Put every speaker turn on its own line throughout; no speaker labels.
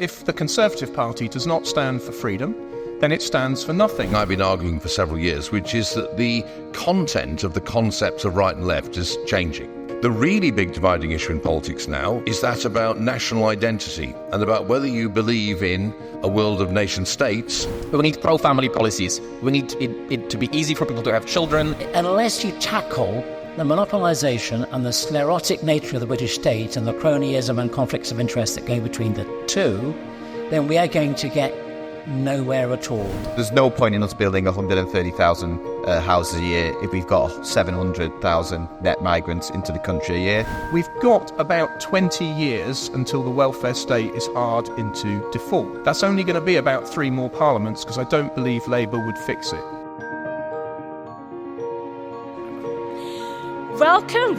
if the Conservative Party does not stand for freedom, then it stands for nothing.
I've been arguing for several years, which is that the content of the concepts of right and left is changing. The really big dividing issue in politics now is that about national identity and about whether you believe in a world of nation states.
We need pro-family policies. We need it to be easy for people to have children.
Unless you tackle the monopolisation and the sclerotic nature of the British state and the cronyism and conflicts of interest that go between the two, then we are going to get nowhere at all.
There's no point in us building 130,000 houses a year if we've got 700,000 net migrants into the country a year.
We've got about 20 years until the welfare state is hard into default. That's only going to be about 3 more parliaments, because I don't believe Labour would fix it.
Welcome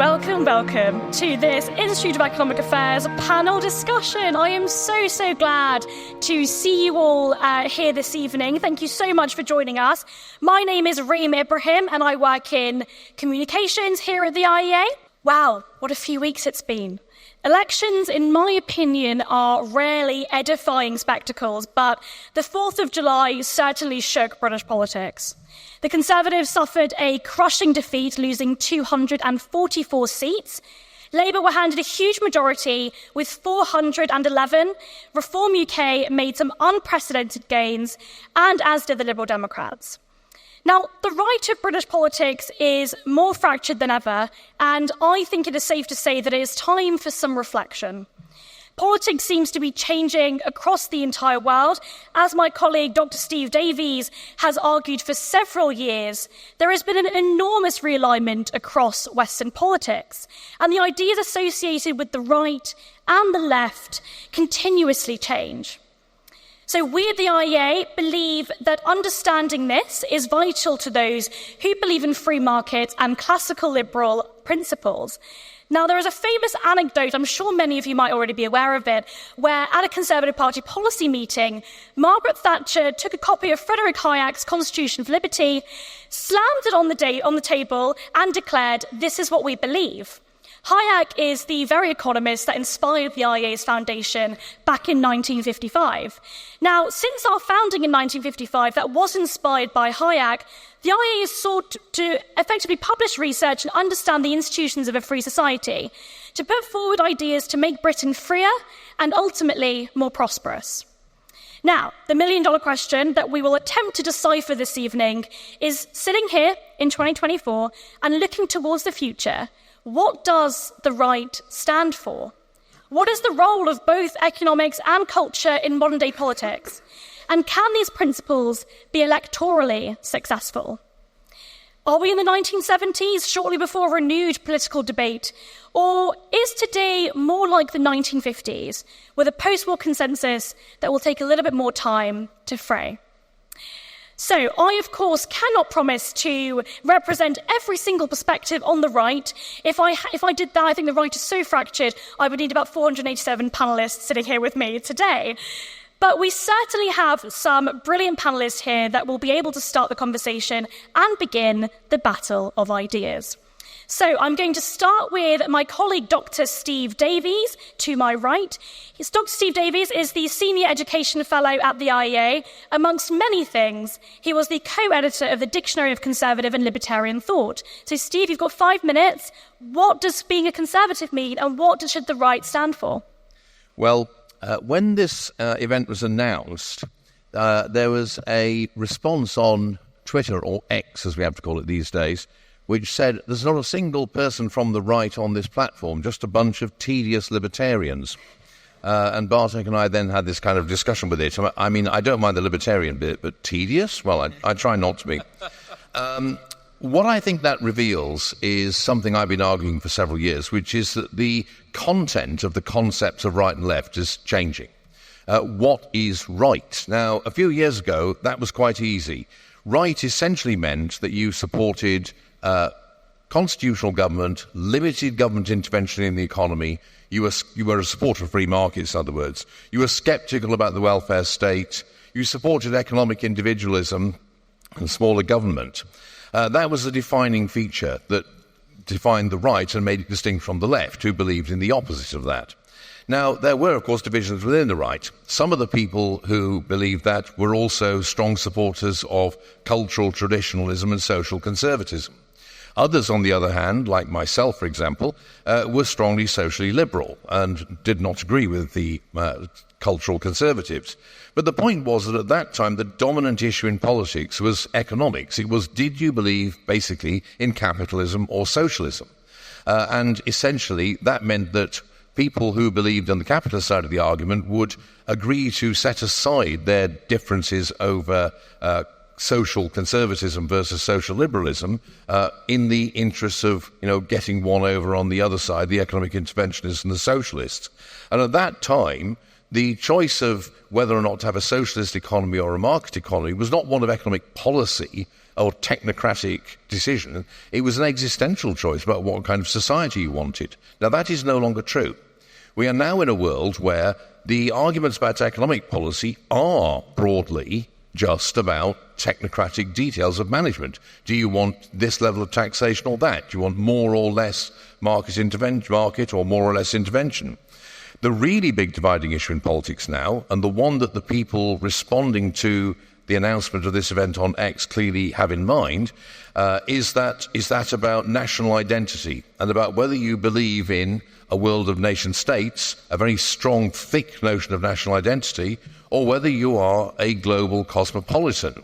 to this Institute of Economic Affairs panel discussion. I am so glad to see you all here this evening. Thank you so much for joining us. My name is Reem Ibrahim and I work in communications here at the IEA. Wow, what a few weeks it's been. Elections, in my opinion, are rarely edifying spectacles, but the 4th of July certainly shook British politics. The Conservatives suffered a crushing defeat, losing 244 seats. Labour were handed a huge majority with 411. Reform UK made some unprecedented gains, and as did the Liberal Democrats. Now, the right of British politics is more fractured than ever, and I think it is safe to say that it is time for some reflection. Politics seems to be changing across the entire world. As my colleague Dr. Steve Davies has argued for several years, there has been an enormous realignment across Western politics, and the ideas associated with the right and the left continuously change. So we at the IEA believe that understanding this is vital to those who believe in free market and classical liberal principles. Now, there is a famous anecdote, I'm sure many of you might already be aware of it, where at a Conservative Party policy meeting, Margaret Thatcher took a copy of Frederick Hayek's Constitution for Liberty, slammed it on the table and declared, "This is what we believe." Hayek is the very economist that inspired the IEA's foundation back in 1955. Now, since our founding in 1955 that was inspired by Hayek, the IEA has sought to effectively publish research and understand the institutions of a free society, to put forward ideas to make Britain freer and ultimately more prosperous. Now, the million-dollar question that we will attempt to decipher this evening is, sitting here in 2024 and looking towards the future, what does the right stand for? What is the role of both economics and culture in modern-day politics? And can these principles be electorally successful? Are we in the 1970s, shortly before renewed political debate? Or is today more like the 1950s, with a post-war consensus that will take a little bit more time to fray? So I, of course, cannot promise to represent every single perspective on the right. If I did that, I think the right is so fractured, I would need about 487 panelists sitting here with me today. But we certainly have some brilliant panelists here that will be able to start the conversation and begin the battle of ideas. So I'm going to start with my colleague, Dr. Steve Davies, to my right. Dr. Steve Davies is the Senior Education Fellow at the IEA. Amongst many things, he was the co-editor of the Dictionary of Conservative and Libertarian Thought. So, Steve, you've got 5 minutes. What does being a conservative mean, and what should the right stand for?
Well, when this event was announced, there was a response on Twitter, or X as we have to call it these days, which said there's not a single person from the right on this platform, just a bunch of tedious libertarians. And Bartek and I then had this kind of discussion with it. I mean, I don't mind the libertarian bit, but tedious? Well, I try not to be. What I think that reveals is something I've been arguing for several years, which is that the content of the concepts of right and left is changing. What is right? Now, a few years ago, that was quite easy. Right essentially meant that you supported constitutional government, limited government intervention in the economy. You were a supporter of free markets, in other words. You were sceptical about the welfare state. You supported economic individualism and smaller government. That was a defining feature that defined the right and made it distinct from the left, who believed in the opposite of that. Now, there were, of course, divisions within the right. Some of the people who believed that were also strong supporters of cultural traditionalism and social conservatism. Others, on the other hand, like myself, for example, were strongly socially liberal and did not agree with the cultural conservatives. But the point was that at that time, the dominant issue in politics was economics. It was, did you believe, basically, in capitalism or socialism? And essentially, that meant that people who believed on the capitalist side of the argument would agree to set aside their differences over social conservatism versus social liberalism in the interests of, getting one over on the other side, the economic interventionists and the socialists. And at that time, the choice of whether or not to have a socialist economy or a market economy was not one of economic policy or technocratic decision. It was an existential choice about what kind of society you wanted. Now, that is no longer true. We are now in a world where the arguments about economic policy are broadly just about technocratic details of management. Do you want this level of taxation or that? Do you want more or less market or more or less intervention? The really big dividing issue in politics now, and the one that the people responding to the announcement of this event on X clearly have in mind, is that about national identity and about whether you believe in a world of nation states, a very strong, thick notion of national identity, or whether you are a global cosmopolitan.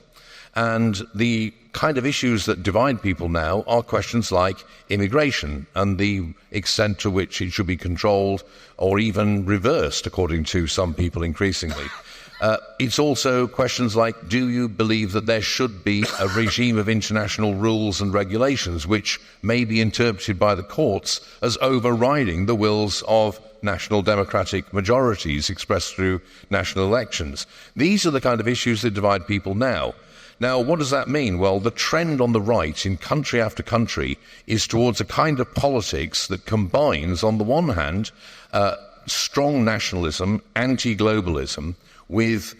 And the kind of issues that divide people now are questions like immigration and the extent to which it should be controlled or even reversed, according to some people increasingly. It's also questions like, do you believe that there should be a regime of international rules and regulations which may be interpreted by the courts as overriding the wills of national democratic majorities expressed through national elections? These are the kind of issues that divide people now. Now, what does that mean? Well, the trend on the right in country after country is towards a kind of politics that combines, on the one hand, strong nationalism, anti-globalism, with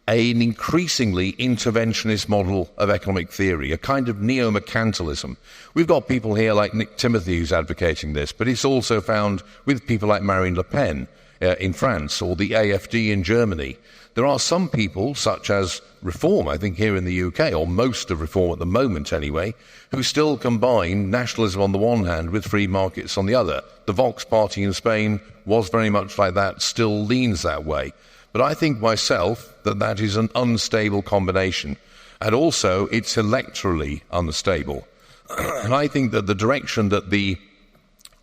an increasingly interventionist model of economic theory, a kind of neo-mercantilism. We've got people here like Nick Timothy who's advocating this, but it's also found with people like Marine Le Pen in France or the AfD in Germany. There are some people, such as Reform, I think here in the UK, or most of Reform at the moment anyway, who still combine nationalism on the one hand with free markets on the other. The Vox party in Spain was very much like that, still leans that way. But I think myself that is an unstable combination. And also, it's electorally unstable. And I think that the direction that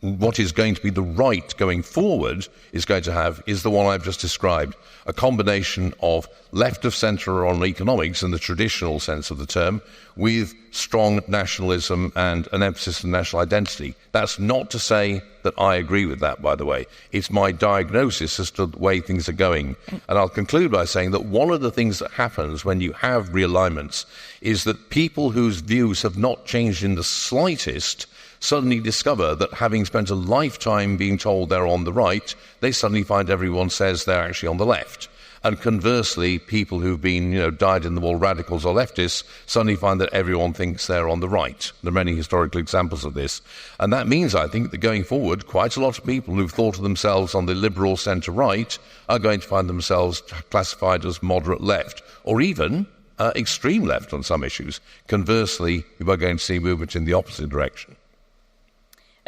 what is going to be the right going forward is going to have is the one I've just described, a combination of left of centre on economics in the traditional sense of the term, with strong nationalism and an emphasis on national identity. That's not to say that I agree with that, by the way. It's my diagnosis as to the way things are going. And I'll conclude by saying that one of the things that happens when you have realignments is that people whose views have not changed in the slightest suddenly discover that having spent a lifetime being told they're on the right, they suddenly find everyone says they're actually on the left. And conversely, people who've been, dyed-in-the-wool radicals or leftists suddenly find that everyone thinks they're on the right. There are many historical examples of this. And that means, I think, that going forward, quite a lot of people who've thought of themselves on the liberal centre-right are going to find themselves classified as moderate left, or even extreme left on some issues. Conversely, we're going to see movement in the opposite direction.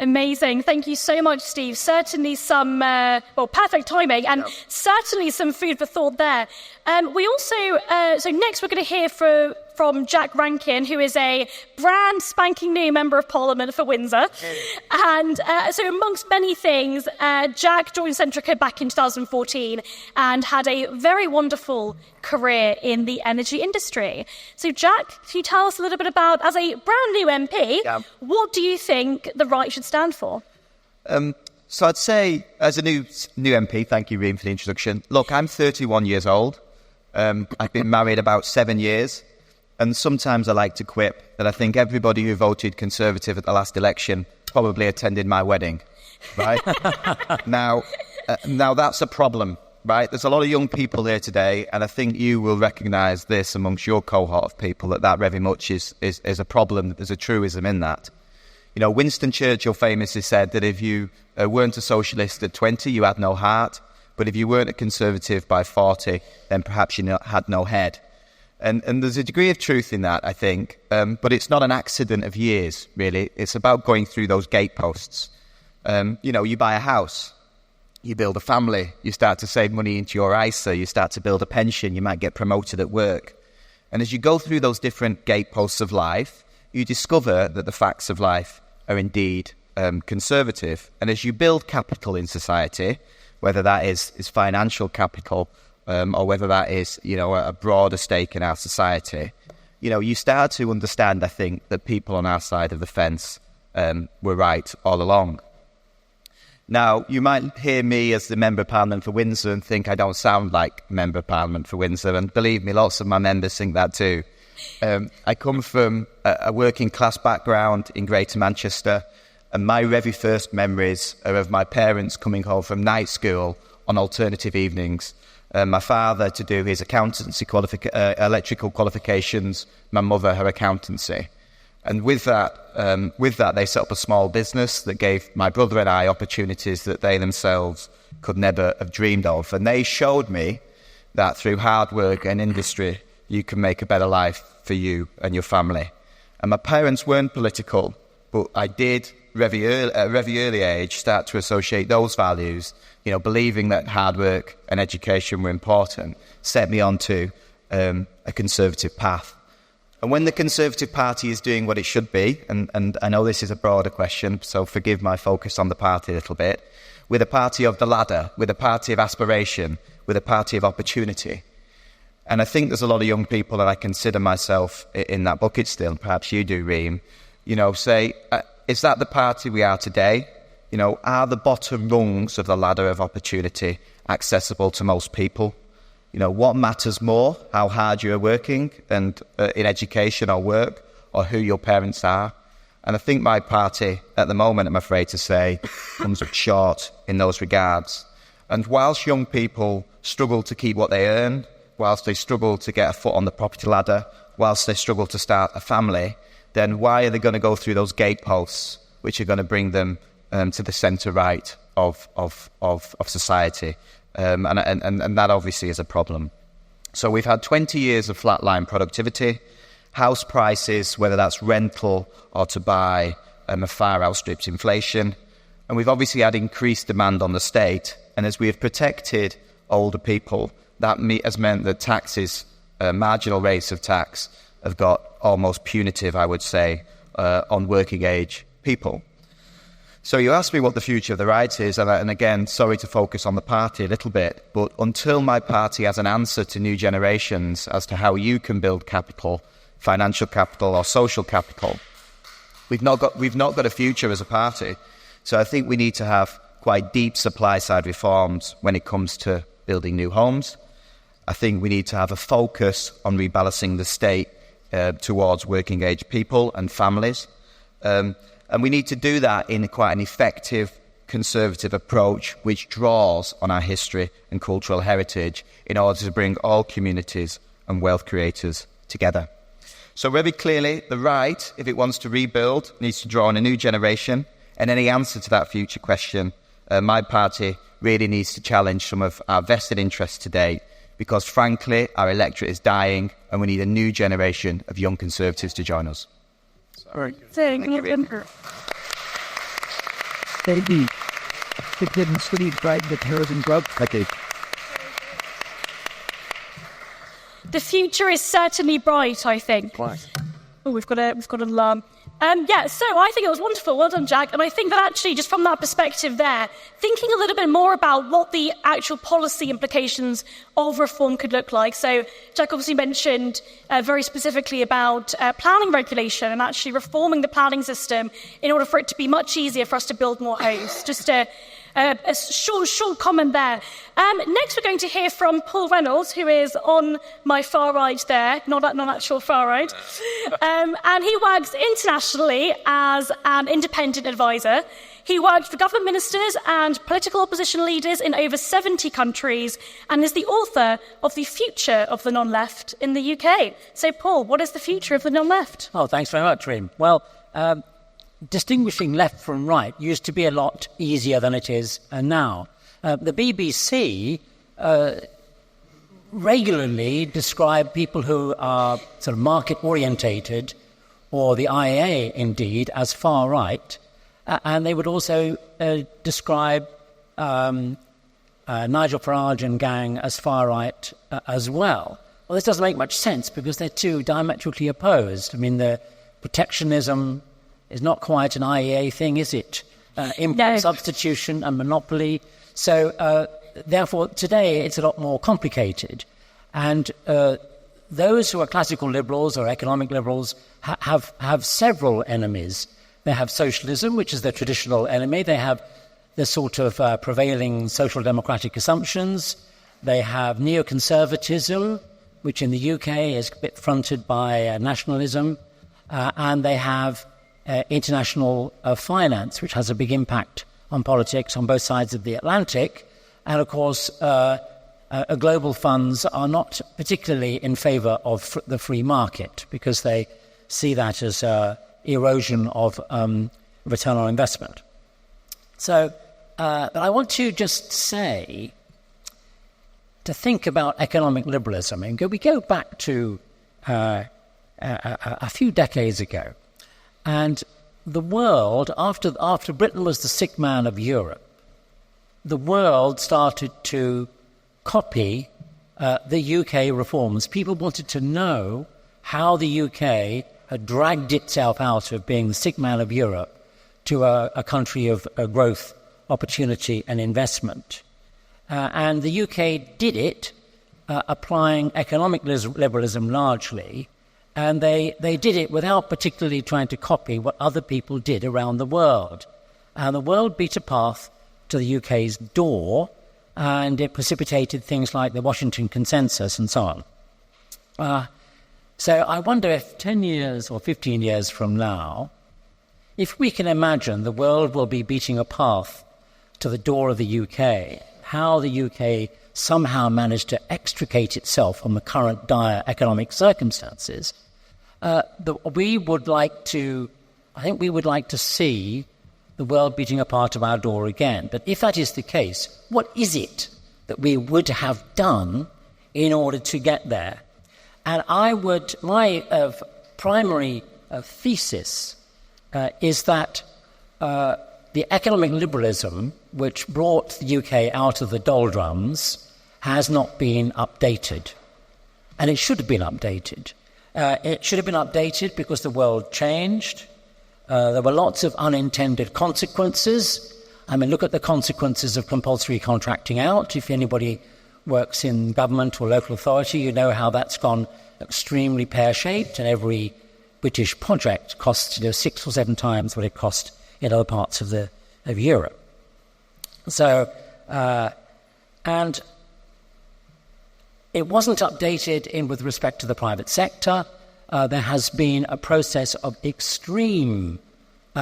Amazing. Thank you so much, Steve. Certainly some, perfect timing and certainly some food for thought there. We also, so next we're going to hear from Jack Rankin, who is a brand spanking new Member of Parliament for Windsor. And so amongst many things, Jack joined Centrica back in 2014 and had a very wonderful career in the energy industry. So Jack, can you tell us a little bit about, as a brand new MP, what do you think the right should stand for?
So I'd say, as a new MP, thank you, Reem, for the introduction. Look, I'm 31 years old. I've been married about 7 years. And sometimes I like to quip that I think everybody who voted Conservative at the last election probably attended my wedding, right? Now that's a problem, right? There's a lot of young people here today, and I think you will recognise this amongst your cohort of people, that very much is a problem, that there's a truism in that. Winston Churchill famously said that if you weren't a socialist at 20, you had no heart. But if you weren't a conservative by 40, then perhaps you had no head. And there's a degree of truth in that, I think. But it's not an accident of years, really. It's about going through those gateposts. You buy a house, you build a family, you start to save money into your ISA, you start to build a pension, you might get promoted at work. And as you go through those different gateposts of life, you discover that the facts of life are indeed conservative. And as you build capital in society, whether that is financial capital or whether that is, a broader stake in our society, you start to understand, I think, that people on our side of the fence were right all along. Now, you might hear me as the Member of Parliament for Windsor and think I don't sound like Member of Parliament for Windsor, and believe me, lots of my members think that too. I come from a working class background in Greater Manchester, and my very first memories are of my parents coming home from night school on alternative evenings. My father to do his accountancy electrical qualifications, my mother her accountancy. And with that, they set up a small business that gave my brother and I opportunities that they themselves could never have dreamed of. And they showed me that through hard work and industry, you can make a better life for you and your family. And my parents weren't political, but I did, at a very early age, start to associate those values, believing that hard work and education were important, set me onto a conservative path. And when the Conservative Party is doing what it should be, and I know this is a broader question, so forgive my focus on the party a little bit, we're the party of the ladder, we're the party of aspiration, we're the party of opportunity. And I think there's a lot of young people, and I consider myself in that bucket still, perhaps you do, Reem, say, is that the party we are today? Are the bottom rungs of the ladder of opportunity accessible to most people? What matters more, how hard you're working and in education or work, or who your parents are? And I think my party, at the moment, I'm afraid to say, comes up short in those regards. And whilst young people struggle to keep what they earn, whilst they struggle to get a foot on the property ladder, whilst they struggle to start a family, then why are they going to go through those gateposts which are going to bring them to the centre right of society? And that obviously is a problem. So we've had 20 years of flatline productivity. House prices, whether that's rental or to buy, have far outstripped inflation. And we've obviously had increased demand on the state. And as we have protected older people, that has meant that taxes, marginal rates of tax, have got almost punitive, I would say, on working age people. So you asked me what the future of the right is, and again, sorry to focus on the party a little bit, but until my party has an answer to new generations as to how you can build capital, financial capital or social capital, we've not got a future as a party. So I think we need to have quite deep supply-side reforms when it comes to building new homes. I think we need to have a focus on rebalancing the state towards working-age people and families. And we need to do that in quite an effective, conservative approach which draws on our history and cultural heritage in order to bring all communities and wealth creators together. So very clearly, the right, if it wants to rebuild, needs to draw on a new generation. And any answer to that future question, my party really needs to challenge some of our vested interests today, because frankly, our electorate is dying and we need a new generation of young conservatives to join us.
Thank you. The future is certainly bright, I think. Oh, we've got an alarm. So I think it was wonderful. Well done, Jack. And I think that actually, just from that perspective there, thinking a little bit more about what the actual policy implications of reform could look like. So Jack obviously mentioned very specifically about planning regulation and actually reforming the planning system in order for it to be much easier for us to build more homes. Just a short comment there. Next, we're going to hear from Paul Reynolds, who is on my far right there, not actual far right. And he works internationally as an independent advisor. He worked for government ministers and political opposition leaders in over 70 countries and is the author of The Future of the Non-Left in the UK. So, Paul, what is the future of the non-left?
Oh, thanks very much, Reem. Well, distinguishing left from right used to be a lot easier than it is now. The BBC regularly describe people who are sort of market-orientated, or the IA indeed, as far right, and they would also describe Nigel Farage and gang as far right as well. Well, this doesn't make much sense because they're two diametrically opposed. I mean, the protectionism is not quite an IEA thing, is it? Import substitution and monopoly. So, therefore, today it's a lot more complicated. And those who are classical liberals or economic liberals have several enemies. They have socialism, which is their traditional enemy. They have the sort of prevailing social democratic assumptions. They have neoconservatism, which in the UK is a bit fronted by nationalism. And they have international finance, which has a big impact on politics on both sides of the Atlantic. And, of course, global funds are not particularly in favour of the free market because they see that as erosion of return on investment. So, but I want to just say, to think about economic liberalism, and we go back to a few decades ago, and the world, after Britain was the sick man of Europe, the world started to copy the UK reforms. People wanted to know how the UK had dragged itself out of being the sick man of Europe to a country of growth, opportunity and investment. And the UK did it, applying economic liberalism largely, and they did it without particularly trying to copy what other people did around the world. And the world beat a path to the UK's door, and it precipitated things like the Washington Consensus and so on. So I wonder if 10 years or 15 years from now, if we can imagine the world will be beating a path to the door of the UK, how the UK somehow managed to extricate itself from the current dire economic circumstances, we would like to see the world beating a part of our door again. But if that is the case, what is it that we would have done in order to get there? And my primary thesis is that the economic liberalism which brought the UK out of the doldrums has not been updated. And it should have been updated. It should have been updated because the world changed. There were lots of unintended consequences. I mean, look at the consequences of compulsory contracting out. If anybody works in government or local authority, you know how that's gone extremely pear-shaped, and every British project costs 6 or 7 times what it cost in other parts of Europe. So, and it wasn't updated with respect to the private sector. There has been a process of extreme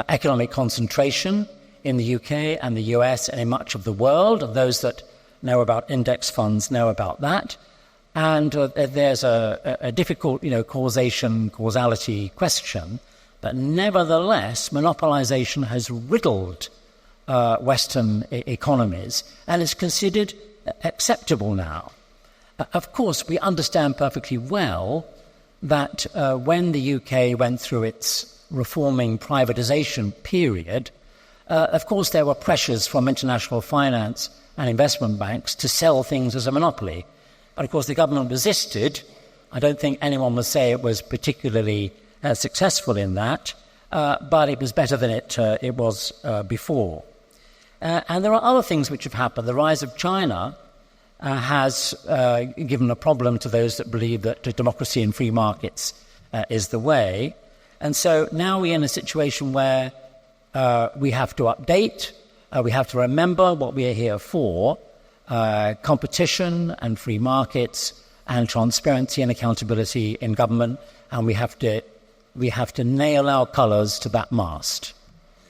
economic concentration in the UK and the US and in much of the world. And those that know about index funds know about that. And there's a difficult, causality question. But nevertheless, monopolization has riddled Western economies and is considered acceptable now. Of course, we understand perfectly well that when the UK went through its reforming privatization period, of course there were pressures from international finance and investment banks to sell things as a monopoly. But of course the government resisted. I don't think anyone would say it was particularly successful in that, but it was better than it was before. And there are other things which have happened. The rise of China has given a problem to those that believe that democracy and free markets is the way. And so now we're in a situation where we have to update, we have to remember what we are here for, competition and free markets and transparency and accountability in government, and we have to nail our colours to that mast.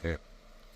Yeah.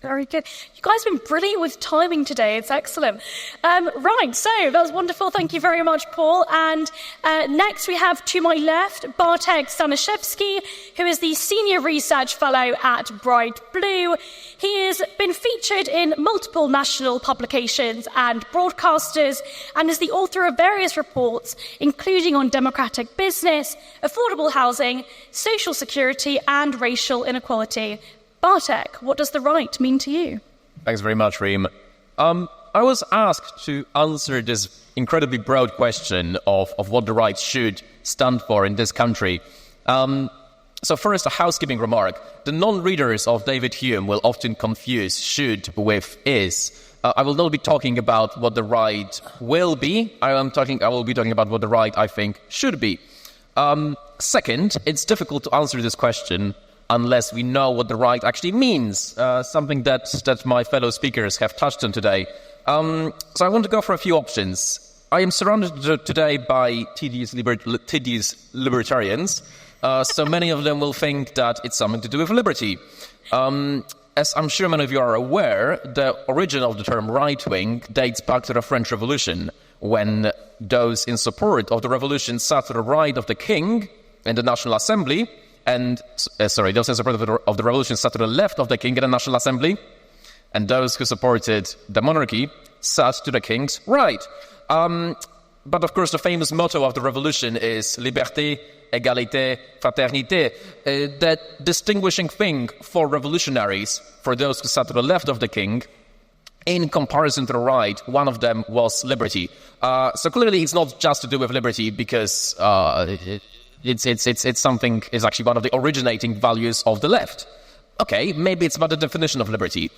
Very good. You guys have been brilliant with timing today. It's excellent. Right, so that was wonderful. Thank you very much, Paul. And next we have, to my left, Bartek Staniszewski, who is the Senior Research Fellow at Bright Blue. He has been featured in multiple national publications and broadcasters and is the author of various reports, including on democratic business, affordable housing, social security, and racial inequality. Bartek, what does the right mean to you?
Thanks very much, Reem. I was asked to answer this incredibly broad question of what the right should stand for in this country. So first, a housekeeping remark. The non-readers of David Hume will often confuse should with is. I will not be talking about what the right will be. I will be talking about what the right, I think, should be. Second, it's difficult to answer this question unless we know what the right actually means, something that my fellow speakers have touched on today. So I want to go for a few options. I am surrounded today by tedious libertarians, so many of them will think that it's something to do with liberty. As I'm sure many of you are aware, the origin of the term right-wing dates back to the French Revolution, when those in support of the revolution sat to the right of the king in the National Assembly, and those in support of the revolution sat to the left of the king in the National Assembly, and those who supported the monarchy sat to the king's right. But of course, the famous motto of the revolution is liberté, égalité, fraternité. That distinguishing thing for revolutionaries, for those who sat to the left of the king, in comparison to the right, one of them was liberty. So clearly, it's not just to do with liberty, because it's something is actually one of the originating values of the left. Okay, maybe it's about the definition of liberty.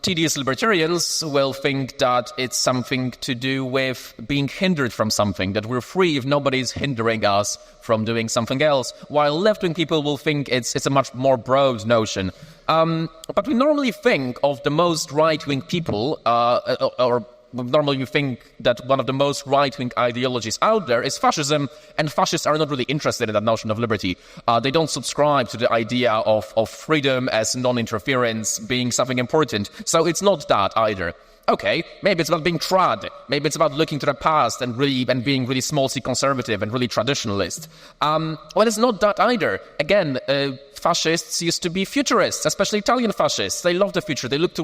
Tedious libertarians will think that it's something to do with being hindered from something, that we're free if nobody's hindering us from doing something else, while left-wing people will think it's a much more broad notion. But we normally think of the most right-wing people, or normally you think that one of the most right-wing ideologies out there is fascism, and fascists are not really interested in that notion of liberty. They don't subscribe to the idea of freedom as non-interference being something important. So it's not that either. Okay, maybe it's about being trad. Maybe it's about looking to the past and being really small c conservative and really traditionalist. Well, it's not that either. Again, fascists used to be futurists, especially Italian fascists. They loved the future. They loved to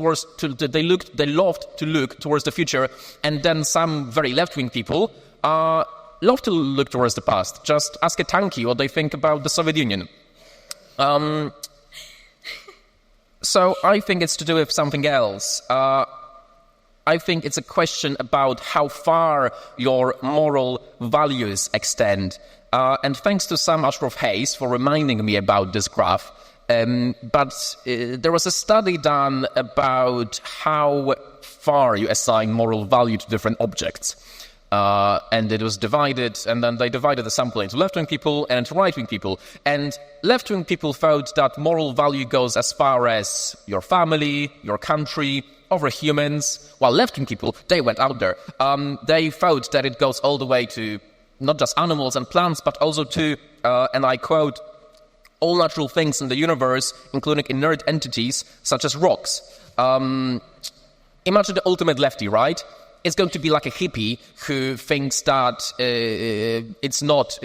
look towards the future. And then some very left-wing people love to look towards the past. Just ask a tanky what they think about the Soviet Union. So I think it's to do with something else. I think it's a question about how far your moral values extend. And thanks to Sam Ashcroft-Hayes for reminding me about this graph. But there was a study done about how far you assign moral value to different objects. And it was divided, and then they divided the sample into left-wing people and right-wing people. And left-wing people felt that moral value goes as far as your family, your country, over humans, while left-wing people, they went out there. They felt that it goes all the way to not just animals and plants, but also to, and I quote, all natural things in the universe, including inert entities such as rocks. Imagine the ultimate lefty, right? It's going to be like a hippie who thinks that it's not...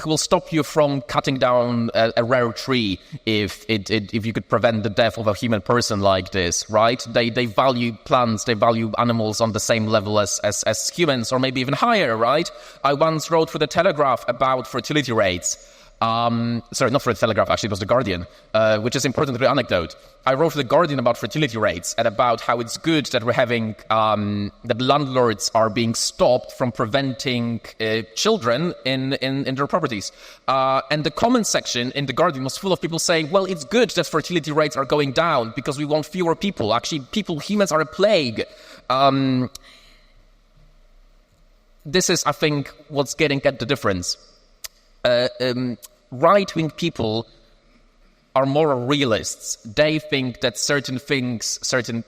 who will stop you from cutting down a rare tree if you could prevent the death of a human person like this, right? They value plants, they value animals on the same level as humans, or maybe even higher, right? I once wrote for the Telegraph about fertility rates. Sorry, not for the Telegraph, actually, it was The Guardian, which is important to the anecdote. I wrote for The Guardian about fertility rates and about how it's good that we're having, that landlords are being stopped from preventing children in their properties. And the comment section in The Guardian was full of people saying, well, it's good that fertility rates are going down because we want fewer people. Actually, humans are a plague. This is, I think, what's getting at the difference. Right-wing people are moral realists. They think that certain things, certain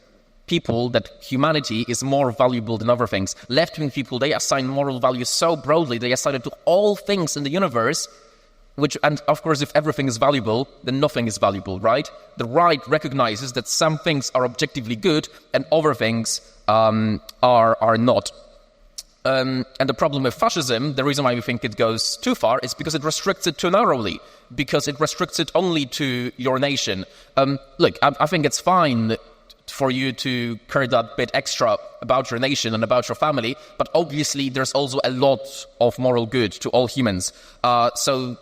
people, that humanity is more valuable than other things. Left-wing people, they assign moral values so broadly, they assign it to all things in the universe, And of course, if everything is valuable, then nothing is valuable, right? The right recognizes that some things are objectively good and other things are not. And the problem with fascism, the reason why we think it goes too far, is because it restricts it too narrowly, because it restricts it only to your nation. Look, I think it's fine for you to care that bit extra about your nation and about your family, but obviously there's also a lot of moral good to all humans. So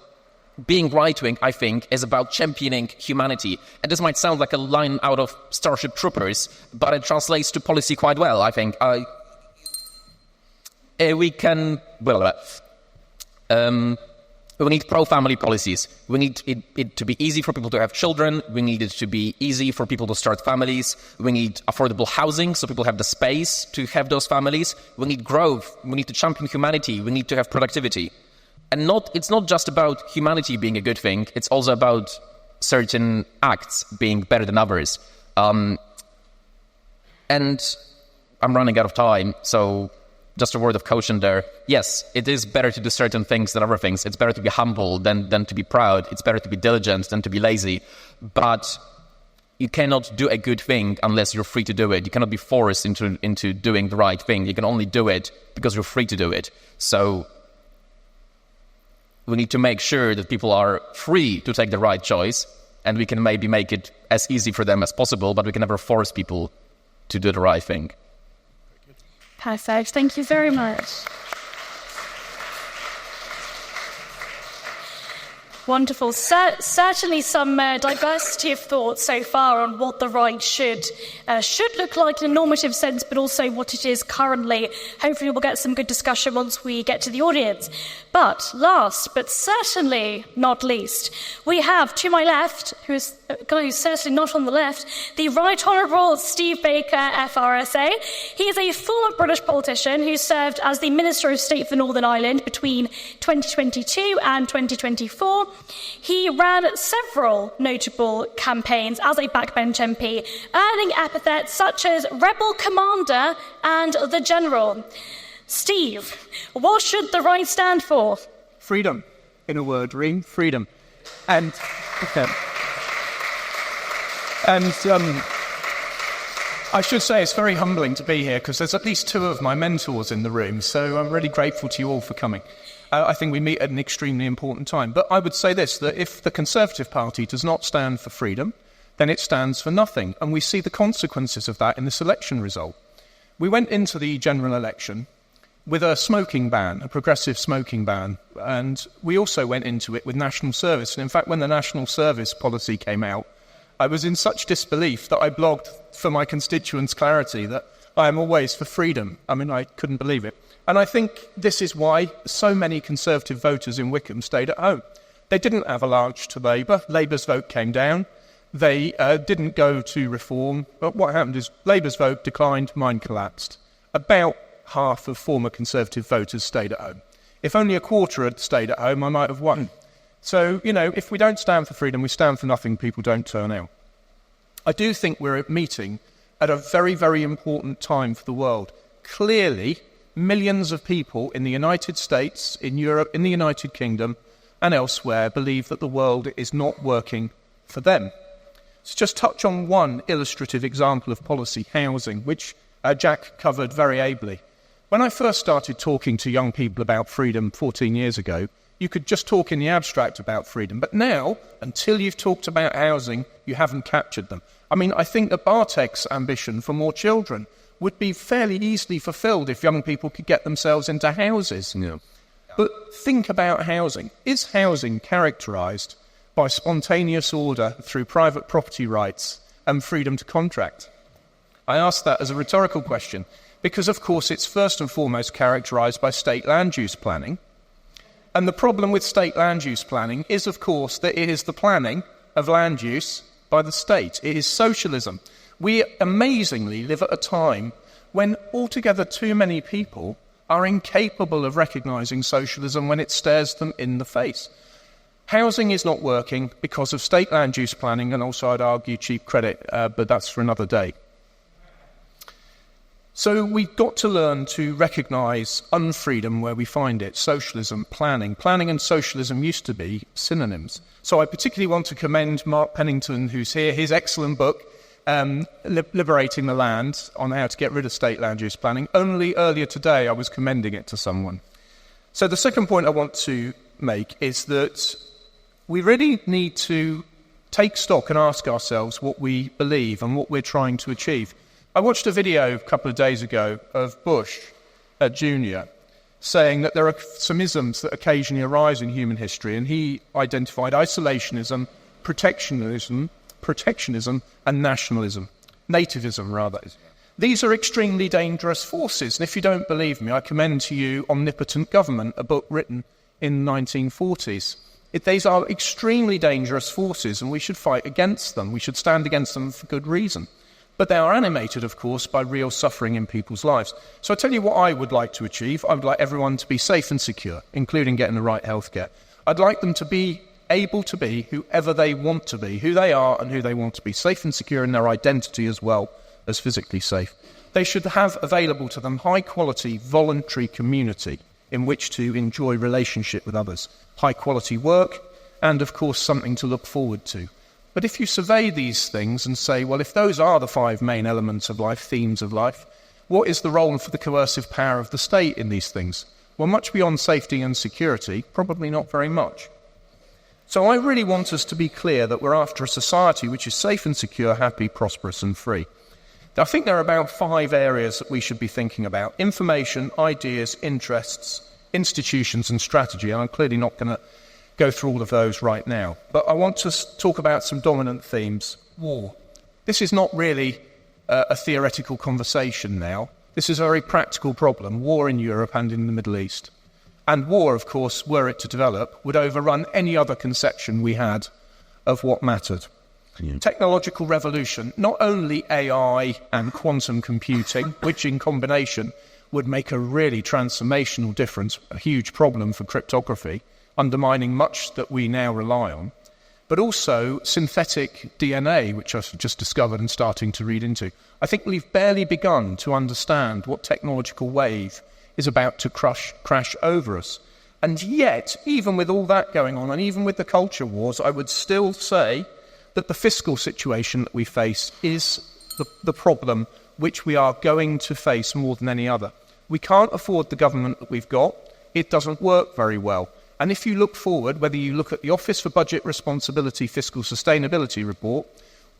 being right-wing, I think, is about championing humanity. And this might sound like a line out of Starship Troopers, but it translates to policy quite well, I think. We need pro-family policies. We need it to be easy for people to have children. We need it to be easy for people to start families. We need affordable housing so people have the space to have those families. We need growth. We need to champion humanity. We need to have productivity. And it's not just about humanity being a good thing. It's also about certain acts being better than others. And I'm running out of time, so just a word of caution there. Yes, it is better to do certain things than other things. It's better to be humble than to be proud. It's better to be diligent than to be lazy. But you cannot do a good thing unless you're free to do it. You cannot be forced into doing the right thing. You can only do it because you're free to do it. So we need to make sure that people are free to take the right choice, and we can maybe make it as easy for them as possible, but we can never force people to do the right thing.
Perfect. Thank you very much. Wonderful. Certainly some diversity of thought so far on what the right should look like in a normative sense, but also what it is currently. Hopefully we'll get some good discussion once we get to the audience. But last, but certainly not least, we have to my left, who's a guy who's certainly not on the left, the Right Honourable Steve Baker, FRSA. He is a former British politician who served as the Minister of State for Northern Ireland between 2022 and 2024. He ran several notable campaigns as a backbench MP, earning epithets such as Rebel Commander and the General. Steve, what should the right stand for?
Freedom, in a word, Reem, freedom. And I should say it's very humbling to be here because there's at least two of my mentors in the room, so I'm really grateful to you all for coming. I think we meet at an extremely important time. But I would say this, that if the Conservative Party does not stand for freedom, then it stands for nothing. And we see the consequences of that in this election result. We went into the general election with a smoking ban, a progressive smoking ban, and we also went into it with national service. And in fact, when the national service policy came out, I was in such disbelief that I blogged for my constituents' clarity that I am always for freedom. I mean, I couldn't believe it. And I think this is why so many Conservative voters in Wickham stayed at home. They didn't avalanche to Labour. Labour's vote came down. They didn't go to Reform. But what happened is Labour's vote declined, mine collapsed. About half of former Conservative voters stayed at home. If only a quarter had stayed at home, I might have won. So, if we don't stand for freedom, we stand for nothing, people don't turn out. I do think we're meeting at a very, very important time for the world. Clearly, millions of people in the United States, in Europe, in the United Kingdom, and elsewhere believe that the world is not working for them. Let's just touch on one illustrative example of policy, housing, which Jack covered very ably. When I first started talking to young people about freedom 14 years ago, you could just talk in the abstract about freedom. But now, until you've talked about housing, you haven't captured them. I mean, I think that Bartek's ambition for more children would be fairly easily fulfilled if young people could get themselves into houses.
Yeah.
But think about housing. Is housing characterised by spontaneous order through private property rights and freedom to contract? I ask that as a rhetorical question because, of course, it's first and foremost characterised by state land use planning. And the problem with state land use planning is, of course, that it is the planning of land use by the state. It is socialism. We amazingly live at a time when altogether too many people are incapable of recognising socialism when it stares them in the face. Housing is not working because of state land use planning and also, I'd argue, cheap credit, but that's for another day. So we've got to learn to recognise unfreedom where we find it. Socialism, planning. Planning and socialism used to be synonyms. So I particularly want to commend Mark Pennington, who's here, his excellent book, Liberating the Land, on how to get rid of state land use planning. Only earlier today I was commending it to someone. So the second point I want to make is that we really need to take stock and ask ourselves what we believe and what we're trying to achieve. I watched a video a couple of days ago of Bush Jr. saying that there are some isms that occasionally arise in human history, and he identified isolationism, protectionism and nationalism. Nativism, rather. These are extremely dangerous forces, and if you don't believe me, I commend to you Omnipotent Government, a book written in the 1940s. These are extremely dangerous forces, and we should fight against them. We should stand against them for good reason. But they are animated, of course, by real suffering in people's lives. So I tell you what I would like to achieve. I would like everyone to be safe and secure, including getting the right healthcare. I'd like them to be able to be whoever they want to be, who they are and who they want to be, safe and secure in their identity as well as physically safe. They should have available to them high-quality voluntary community in which to enjoy relationship with others, high-quality work, and, of course, something to look forward to. But if you survey these things and say, well, if those are the 5 main elements of life, themes of life, what is the role for the coercive power of the state in these things? Well, much beyond safety and security, probably not very much. So I really want us to be clear that we're after a society which is safe and secure, happy, prosperous and free. I think there are about 5 areas that we should be thinking about: information, ideas, interests, institutions and strategy. And I'm clearly not going to go through all of those right now. But I want to talk about some dominant themes. War. This is not really a theoretical conversation now. This is a very practical problem, war in Europe and in the Middle East. And war, of course, were it to develop, would overrun any other conception we had of what mattered. Yeah. Technological revolution, not only AI and quantum computing, which in combination would make a really transformational difference, a huge problem for cryptography, undermining much that we now rely on, but also synthetic DNA, which I've just discovered and starting to read into. I think we've barely begun to understand what technological wave is about to crash over us. And yet, even with all that going on, and even with the culture wars, I would still say that the fiscal situation that we face is the problem which we are going to face more than any other. We can't afford the government that we've got. It doesn't work very well. And if you look forward, whether you look at the Office for Budget Responsibility Fiscal Sustainability Report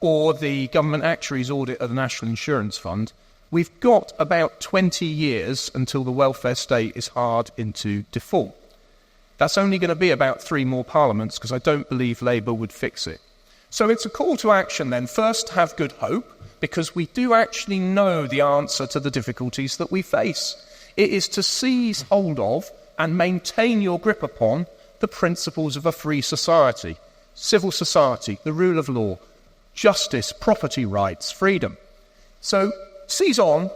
or the Government Actuaries Audit of the National Insurance Fund, we've got about 20 years until the welfare state is hard into default. That's only going to be about 3 more parliaments, because I don't believe Labour would fix it. So it's a call to action then. First, have good hope, because we do actually know the answer to the difficulties that we face. It is to seize hold of and maintain your grip upon the principles of a free society, civil society, the rule of law, justice, property rights, freedom. So seize on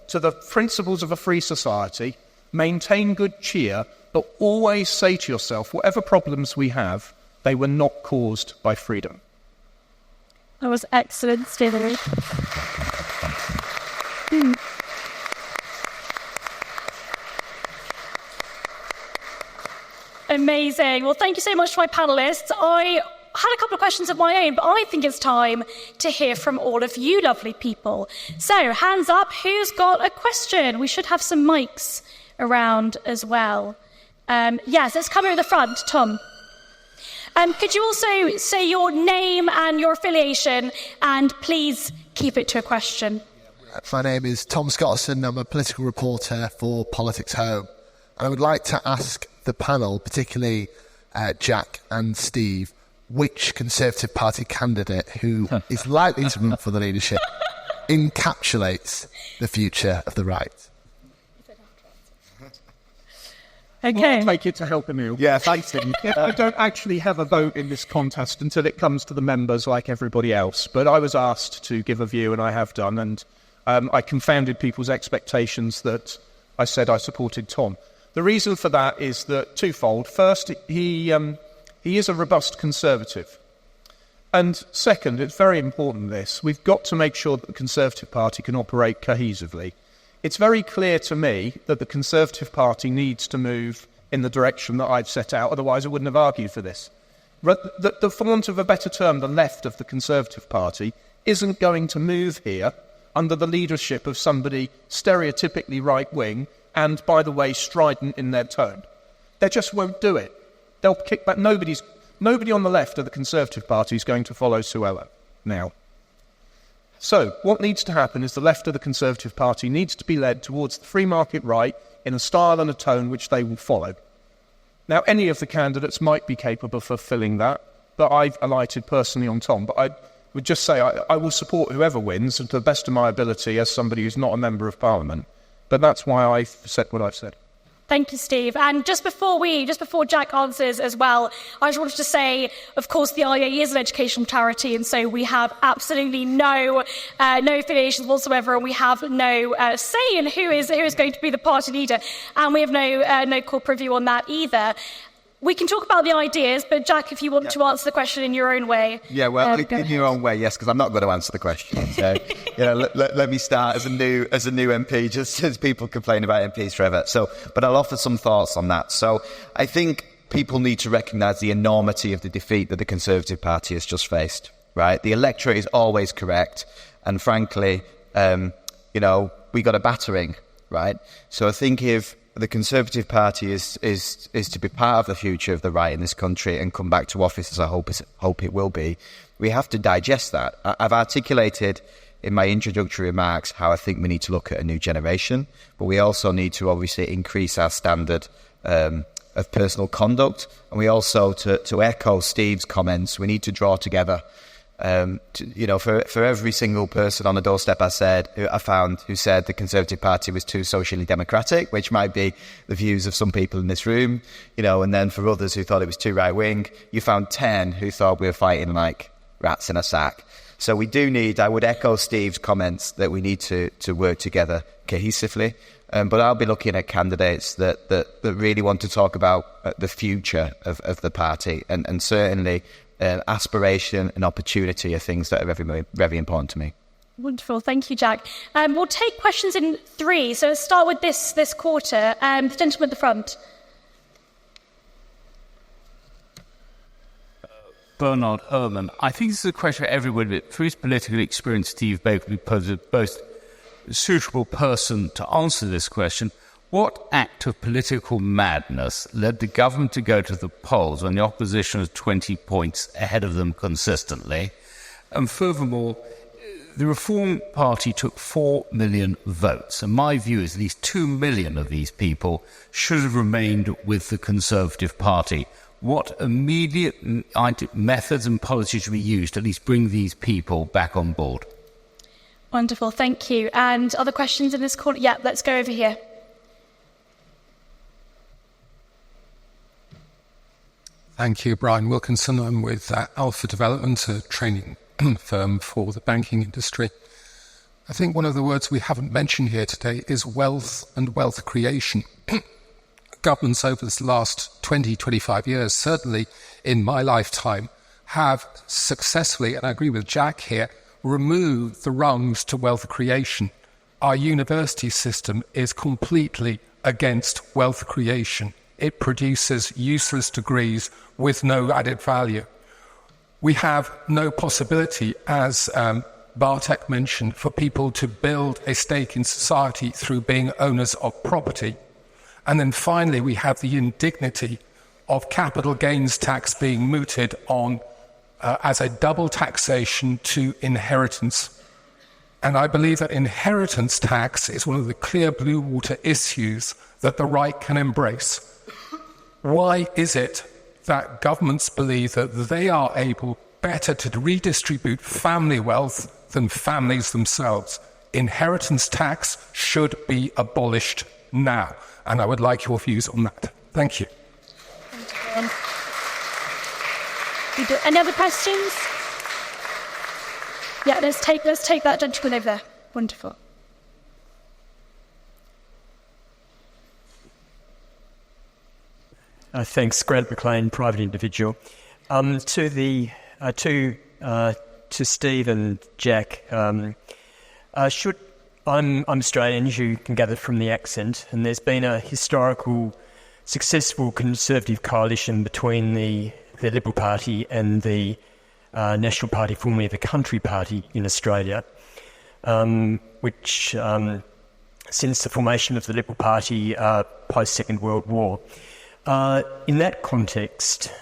to the principles of a free society, maintain good cheer, but always say to yourself, whatever problems we have, they were not caused by freedom.
That was excellent, Steve Davies. Amazing. Well, thank you so much to my panellists. I had a couple of questions of my own, but I think it's time to hear from all of you lovely people. So, hands up, who's got a question? We should have some mics around as well. Yes, let's come over the front. Tom. Could you also say your name and your affiliation, and please keep it to a question?
My name is Tom Scottson. I'm a political reporter for Politics Home. And I would like to ask the panel, particularly Jack and Steve, which Conservative Party candidate who is likely to run for the leadership encapsulates the future of the right.
Okay.
Well, I'll take it to help Emil.
Yeah, thanks, Tim.
I don't actually have a vote in this contest until it comes to the members like everybody else, but I was asked to give a view, and I have done, and I confounded people's expectations that I said I supported Tom. The reason for that is that twofold. First, he is a robust Conservative. And second, it's very important this, we've got to make sure that the Conservative Party can operate cohesively. It's very clear to me that the Conservative Party needs to move in the direction that I've set out, otherwise I wouldn't have argued for this. For want of a better term, the left of the Conservative Party isn't going to move here under the leadership of somebody stereotypically right-wing and, by the way, strident in their tone. They just won't do it. They'll kick back. Nobody on the left of the Conservative Party is going to follow Suella now. So, what needs to happen is the left of the Conservative Party needs to be led towards the free market right in a style and a tone which they will follow. Now, any of the candidates might be capable of fulfilling that, but I've alighted personally on Tom. But I would just say I will support whoever wins to the best of my ability as somebody who's not a Member of Parliament. But that's why I've said what I've said.
Thank you, Steve. And just before Jack answers as well, I just wanted to say, of course, the IAE is an educational charity, and so we have absolutely no affiliations whatsoever, and we have no say in who is going to be the party leader, and we have no corporate view on that either. We can talk about the ideas, but Jack, if you want to answer the question in your own way.
Yeah, well, in your own way, yes, because I'm not going to answer the question. So, let me start as a new MP, just as people complain about MPs forever. But I'll offer some thoughts on that. So, I think people need to recognise the enormity of the defeat that the Conservative Party has just faced. Right, the electorate is always correct, and frankly, we got a battering. Right, so I think if the Conservative Party is to be part of the future of the right in this country and come back to office, as I hope it will be, we have to digest that. I've articulated in my introductory remarks how I think we need to look at a new generation, but we also need to obviously increase our standard of personal conduct, and we also, to echo Steve's comments, we need to draw together. For every single person on the doorstep I found who said the Conservative Party was too socially democratic, which might be the views of some people in this room, and then for others who thought it was too right-wing, you found 10 who thought we were fighting like rats in a sack. So we do need, I would echo Steve's comments, that we need to work together cohesively. But I'll be looking at candidates that really want to talk about the future of the party, and certainly aspiration and opportunity are things that are very, very important to me.
Wonderful. Thank you, Jack. We'll take questions in 3. So let's start with this quarter. The gentleman at the front.
Bernard Herman. I think this is a question for everybody, but through his political experience, Steve Baker would be the most suitable person to answer this question. What act of political madness led the government to go to the polls when the opposition was 20 points ahead of them consistently? And furthermore, the Reform Party took 4 million votes. And my view is at least 2 million of these people should have remained with the Conservative Party. What immediate methods and policies should be used to at least bring these people back on board?
Wonderful. Thank you. And other questions in this corner? Yeah, let's go over here.
Thank you, Brian Wilkinson. I'm with Alpha Development, a training firm for the banking industry. I think one of the words we haven't mentioned here today is wealth and wealth creation. Governments over the last 20, 25 years, certainly in my lifetime, have successfully, and I agree with Jack here, removed the rungs to wealth creation. Our university system is completely against wealth creation. It produces useless degrees with no added value. We have no possibility, as Bartek mentioned, for people to build a stake in society through being owners of property. And then finally, we have the indignity of capital gains tax being mooted on as a double taxation to inheritance. And I believe that inheritance tax is one of the clear blue water issues that the right can embrace. Why is it that governments believe that they are able better to redistribute family wealth than families themselves? Inheritance tax should be abolished now, and I would like your views on that. Thank you.
Any other questions? Yeah, let's take that gentleman over there. Wonderful.
Thanks, Grant McLean, private individual. To Steve and Jack, should I'm Australian, as you can gather from the accent, and there's been a historical, successful Conservative coalition between the Liberal Party and the National Party, formerly the Country Party in Australia, which, since the formation of the Liberal Party post-Second World War. In that context,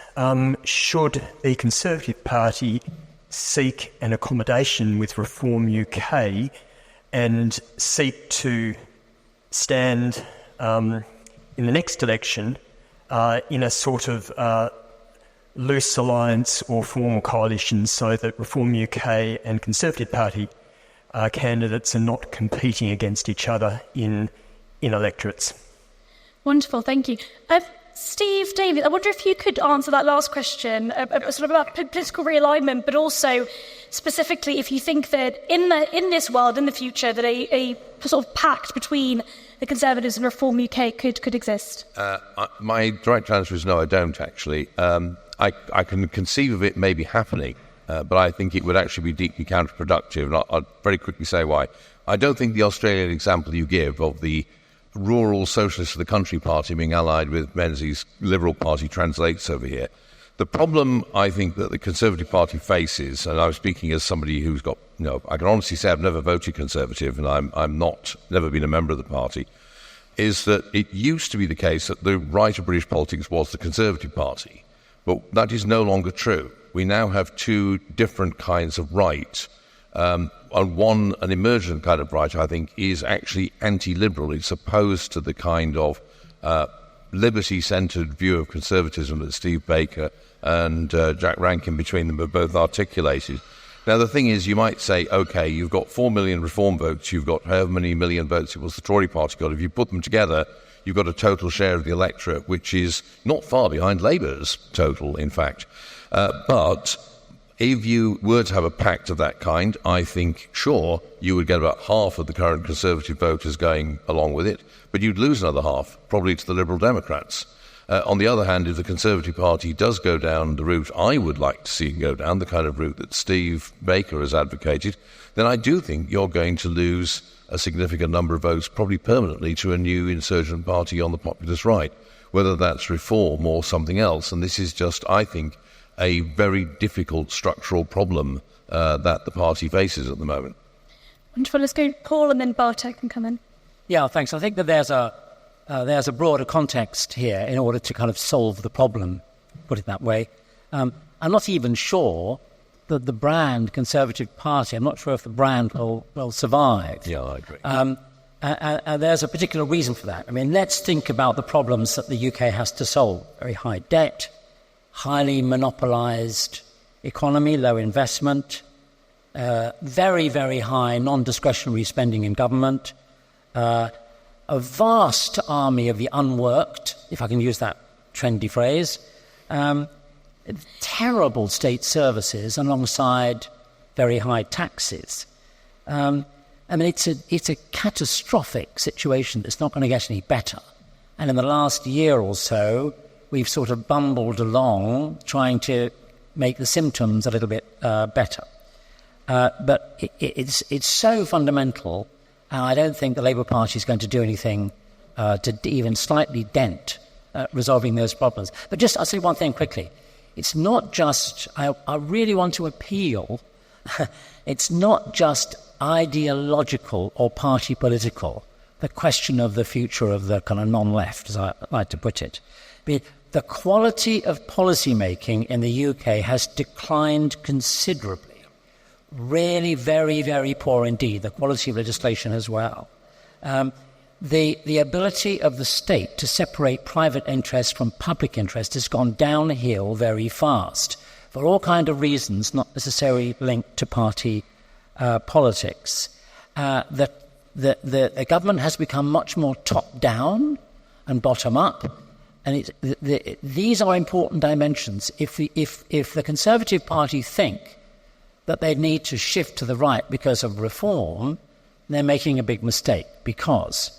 should the Conservative Party seek an accommodation with Reform UK and seek to stand in the next election in a sort of loose alliance or formal coalition, so that Reform UK and Conservative Party candidates are not competing against each other in electorates?
Wonderful, thank you. Steve Davies, I wonder if you could answer that last question, sort of about political realignment, but also specifically if you think that in this world, in the future, that a sort of pact between the Conservatives and Reform UK could exist.
My direct answer is no, I don't actually. I can conceive of it maybe happening, but I think it would actually be deeply counterproductive, and I'll very quickly say why. I don't think the Australian example you give of the rural socialists of the Country Party being allied with Menzies' Liberal Party translates over here. The problem, I think, that the Conservative Party faces, and I'm speaking as somebody who's got, I can honestly say I've never voted Conservative, and I'm never been a member of the party, is that it used to be the case that the right of British politics was the Conservative Party, but that is no longer true. We now have two different kinds of right. And one, an emergent kind of right, I think, is actually anti-liberal. It's opposed to the kind of liberty-centred view of conservatism that Steve Baker and Jack Rankin between them have both articulated. Now, the thing is, you might say, OK, you've got 4 million Reform votes, you've got however many million votes it was the Tory party got. If you put them together, you've got a total share of the electorate, which is not far behind Labour's total, in fact. But if you were to have a pact of that kind, I think, sure, you would get about half of the current Conservative voters going along with it, but you'd lose another half, probably to the Liberal Democrats. On the other hand, if the Conservative Party does go down the route I would like to see it go down, the kind of route that Steve Baker has advocated, then I do think you're going to lose a significant number of votes, probably permanently, to a new insurgent party on the populist right, whether that's Reform or something else. And this is just, I think, a very difficult structural problem that the party faces at the moment.
Wonderful. Let's go Paul and then Bartek can come in.
Yeah, thanks. I think that there's a broader context here in order to kind of solve the problem, put it that way. I'm not even sure that the brand Conservative Party, I'm not sure if the brand will survive.
Yeah, I agree.
And there's a particular reason for that. I mean, let's think about the problems that the UK has to solve. Very high debt, highly monopolised economy, low investment, very, very high non-discretionary spending in government, a vast army of the unworked, if I can use that trendy phrase, terrible state services alongside very high taxes. I mean, it's a catastrophic situation that's not going to get any better. And in the last year or so, we've sort of bumbled along trying to make the symptoms a little bit better. But it's so fundamental, and I don't think the Labour Party is going to do anything to even slightly dent resolving those problems. But I'll say one thing quickly. It's not just, I really want to appeal, it's not just ideological or party political, the question of the future of the kind of non-left, as I like to put it. The quality of policy making in the UK has declined considerably. Really very, very poor indeed. The quality of legislation as well. The ability of the state to separate private interest from public interest has gone downhill very fast for all kinds of reasons, not necessarily linked to party politics. The government has become much more top-down and bottom-up. And these are important dimensions. If the Conservative Party think that they need to shift to the right because of reform, they're making a big mistake, because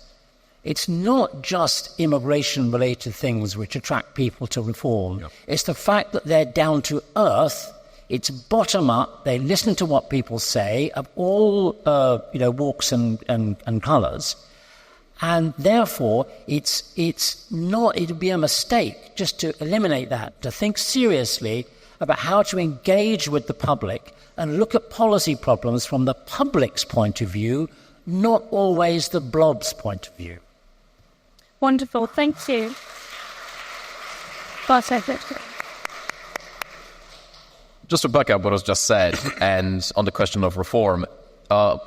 it's not just immigration-related things which attract people to reform. Yep. It's the fact that they're down to earth It's bottom up. They listen to what people say of all walks and colours, and therefore it would be a mistake just to eliminate that. To think seriously about how to engage with the public and look at policy problems from the public's point of view, not always the blob's point of view.
Wonderful, thank you. Bartek.
Just to back up what was just said, and on the question of reform,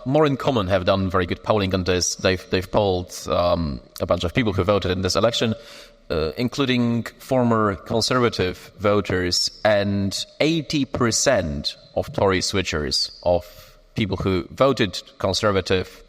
More in Common have done very good polling on this. They've polled a bunch of people who voted in this election, including former Conservative voters, and 80% of Tory switchers, of people who voted Conservative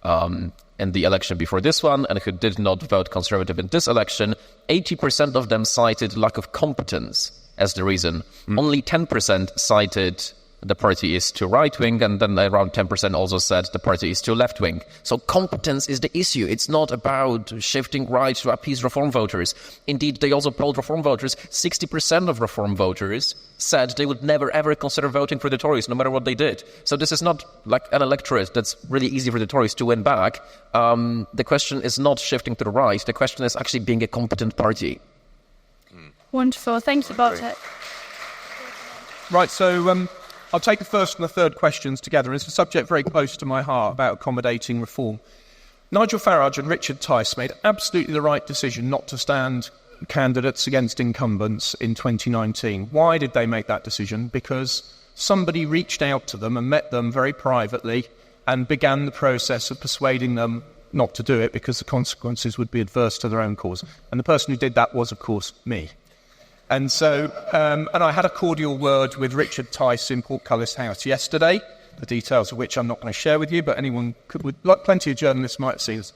in the election before this one and who did not vote Conservative in this election, 80% of them cited lack of competence as the reason. Only 10% cited the party is too right-wing, and then around 10% also said the party is too left-wing. So competence is the issue. It's not about shifting right to appease reform voters. Indeed, they also polled reform voters. 60% of reform voters said they would never, ever consider voting for the Tories, no matter what they did. So this is not like an electorate that's really easy for the Tories to win back. The question is not shifting to the right. The question is actually being a competent party.
Wonderful. Thank you, Bartek.
Right, so I'll take the first and the third questions together. It's a subject very close to my heart about accommodating reform. Nigel Farage and Richard Tice made absolutely the right decision not to stand candidates against incumbents in 2019. Why did they make that decision? Because somebody reached out to them and met them very privately and began the process of persuading them not to do it because the consequences would be adverse to their own cause. And the person who did that was, of course, me. And so, and I had a cordial word with Richard Tice in Portcullis House yesterday, the details of which I'm not going to share with you, but anyone could, like plenty of journalists might have seen this.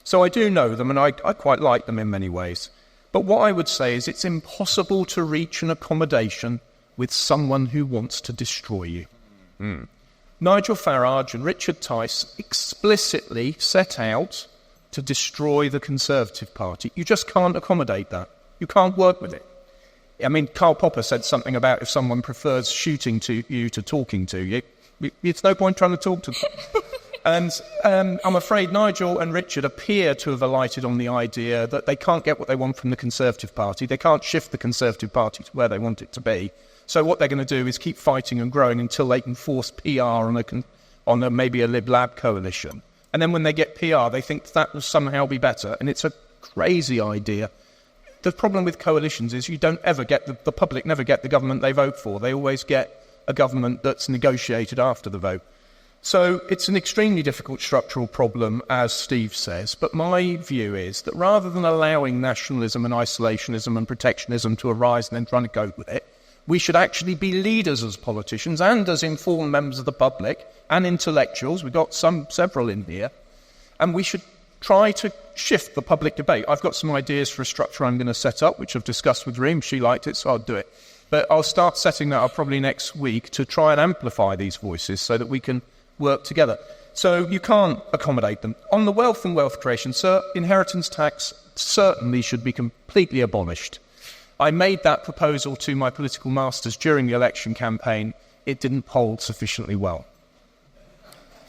So I do know them, and I quite like them in many ways. But what I would say is it's impossible to reach an accommodation with someone who wants to destroy you. Nigel Farage and Richard Tice explicitly set out to destroy the Conservative Party. You just can't accommodate that. You can't work with it. I mean, Karl Popper said something about if someone prefers shooting to you to talking to you, it's no point trying to talk to them. And I'm afraid Nigel and Richard appear to have alighted on the idea that they can't get what they want from the Conservative Party. They can't shift the Conservative Party to where they want it to be. So what they're going to do is keep fighting and growing until they can force PR on maybe a Lib Lab coalition. And then when they get PR, they think that will somehow be better. And it's a crazy idea. The problem with coalitions is you don't ever get, the public never get the government they vote for. They always get a government that's negotiated after the vote. So it's an extremely difficult structural problem, as Steve says, but my view is that rather than allowing nationalism and isolationism and protectionism to arise and then trying to go with it, we should actually be leaders as politicians and as informed members of the public and intellectuals. We've got several in here, and we should try to shift the public debate. I've got some ideas for a structure I'm going to set up, which I've discussed with Reem. She liked it, so I'll do it. But I'll start setting that up probably next week to try and amplify these voices so that we can work together. So you can't accommodate them. On the wealth and wealth creation, inheritance tax certainly should be completely abolished. I made that proposal to my political masters during the election campaign. It didn't poll sufficiently well.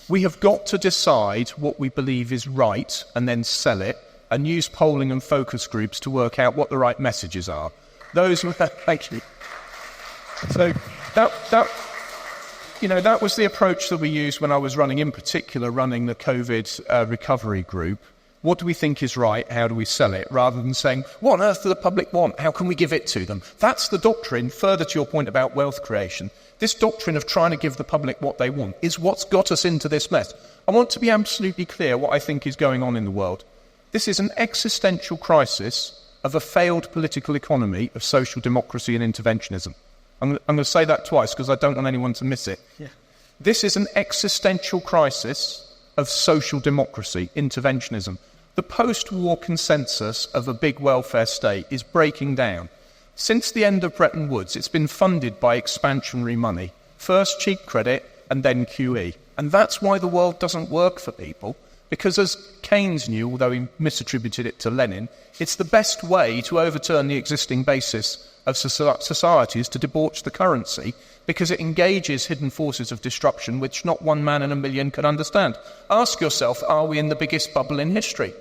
We have got to decide what we believe is right and then sell it and use polling and focus groups to work out what the right messages are. Those were, thank you. So that was the approach that we used when I was running the COVID recovery group. What do we think is right? How do we sell it? Rather than saying, what on earth do the public want? How can we give it to them? That's the doctrine, further to your point about wealth creation. This doctrine of trying to give the public what they want is what's got us into this mess. I want to be absolutely clear what I think is going on in the world. This is an existential crisis of a failed political economy of social democracy and interventionism. I'm going to say that twice because I don't want anyone to miss it. Yeah. This is an existential crisis of social democracy, interventionism. The post-war consensus of a big welfare state is breaking down. Since the end of Bretton Woods, it's been funded by expansionary money. First cheap credit and then QE. And that's why the world doesn't work for people, Because as Keynes knew, although he misattributed it to Lenin, it's the best way to overturn the existing basis of society is to debauch the currency, because it engages hidden forces of disruption which not one man in a million can understand. Ask yourself, are we in the biggest bubble in history?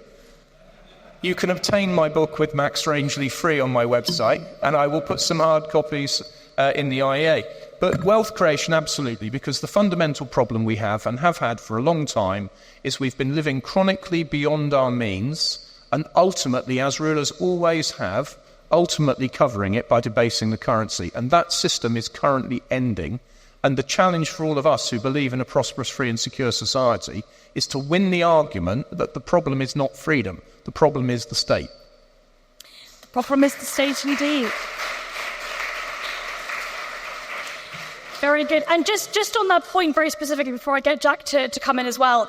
You can obtain my book with Max Rangeley free on my website, and I will put some hard copies in the IEA. But wealth creation, absolutely, because the fundamental problem we have, and have had for a long time, is we've been living chronically beyond our means, and ultimately, as rulers always have, ultimately covering it by debasing the currency. And that system is currently ending. And the challenge for all of us who believe in a prosperous, free and secure society is to win the argument that the problem is not freedom. The problem is the state.
The problem is the state, indeed. Very good. And just on that point very specifically, before I get Jack to come in as well,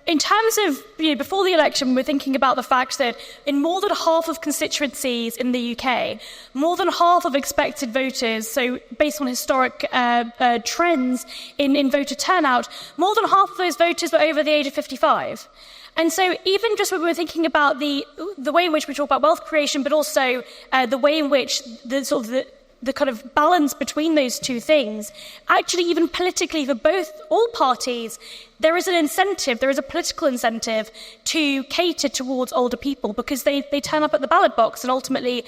in terms of, before the election, we're thinking about the fact that in more than half of constituencies in the UK, more than half of expected voters, so based on historic trends in voter turnout, more than half of those voters were over the age of 55. And so even just when we're thinking about the way in which we talk about wealth creation, but also the way in which the kind of balance between those two things, actually even politically for all parties, there is a political incentive to cater towards older people, because they turn up at the ballot box and ultimately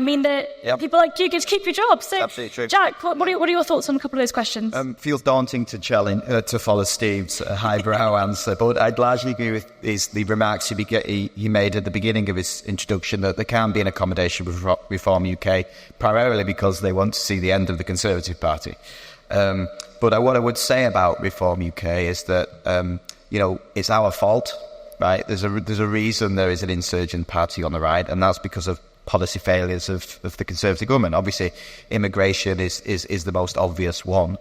mean that people like you get to keep your job. So,
absolutely true.
Jack, what are your thoughts on a couple of those questions?
Feels daunting to follow Steve's highbrow answer, but I'd largely agree with the remarks he made at the beginning of his introduction, that there can be an accommodation with Reform UK, primarily because they want to see the end of the Conservative Party. But what I would say about Reform UK is that, it's our fault, right? There's a reason there is an insurgent party on the right, and that's because of policy failures of the Conservative government. Obviously, immigration is the most obvious one.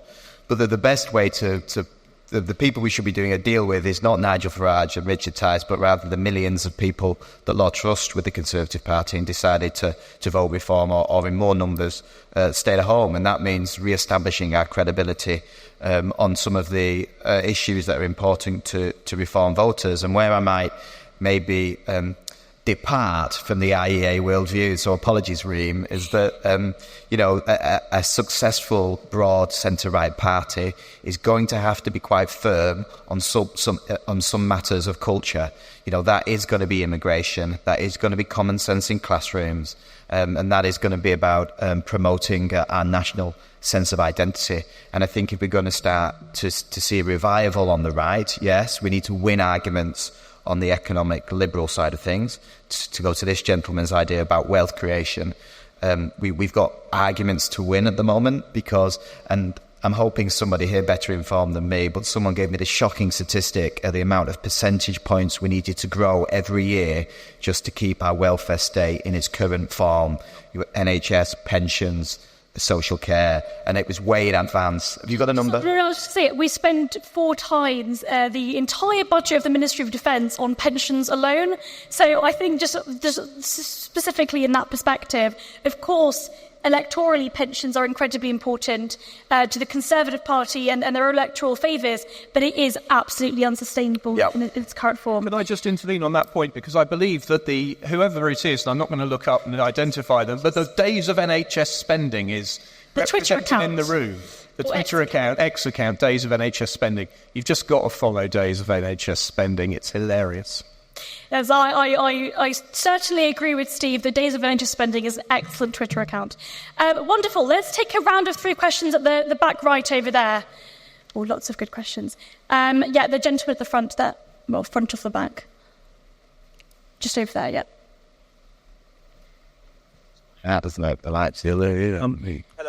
But the best way the people we should be doing a deal with is not Nigel Farage and Richard Tice, but rather the millions of people that lost trust with the Conservative Party and decided to vote Reform or in more numbers stay at home. And that means re-establishing our credibility on some of the issues that are important to Reform voters. And where I might maybe depart from the IEA worldview, so apologies, Reem, is that a successful broad centre-right party is going to have to be quite firm on some matters of culture. That is going to be immigration, that is going to be common sense in classrooms, and that is going to be about promoting our national sense of identity. And I think if we're going to start to see a revival on the right, yes, we need to win arguments on the economic liberal side of things. To go to this gentleman's idea about wealth creation, we've got arguments to win at the moment and I'm hoping somebody here better informed than me, but someone gave me the shocking statistic of the amount of percentage points we needed to grow every year just to keep our welfare state in its current form. NHS, pensions, social care, and it was way in advance. Have you got a number?
No, I was just saying, we spend 4 times the entire budget of the Ministry of Defence on pensions alone. So I think just specifically in that perspective, of course, electorally pensions are incredibly important to the Conservative Party and their electoral favours, but it is absolutely unsustainable in its current form.
Can I just intervene on that point? Because I believe that whoever it is, and I'm not going to look up and identify them, but the days of NHS spending is
the Twitter account
in the room. The Twitter account, X account, days of NHS spending. You've just got to follow days of NHS spending. It's hilarious.
As I certainly agree with Steve. The Days of NHS Spending is an excellent Twitter account. Wonderful. Let's take a round of 3 questions at the back right over there. Oh, lots of good questions. The gentleman at the front there. Well, front of the back. Just over there, yeah.
That doesn't have the lights here.
Hello, my name.
Do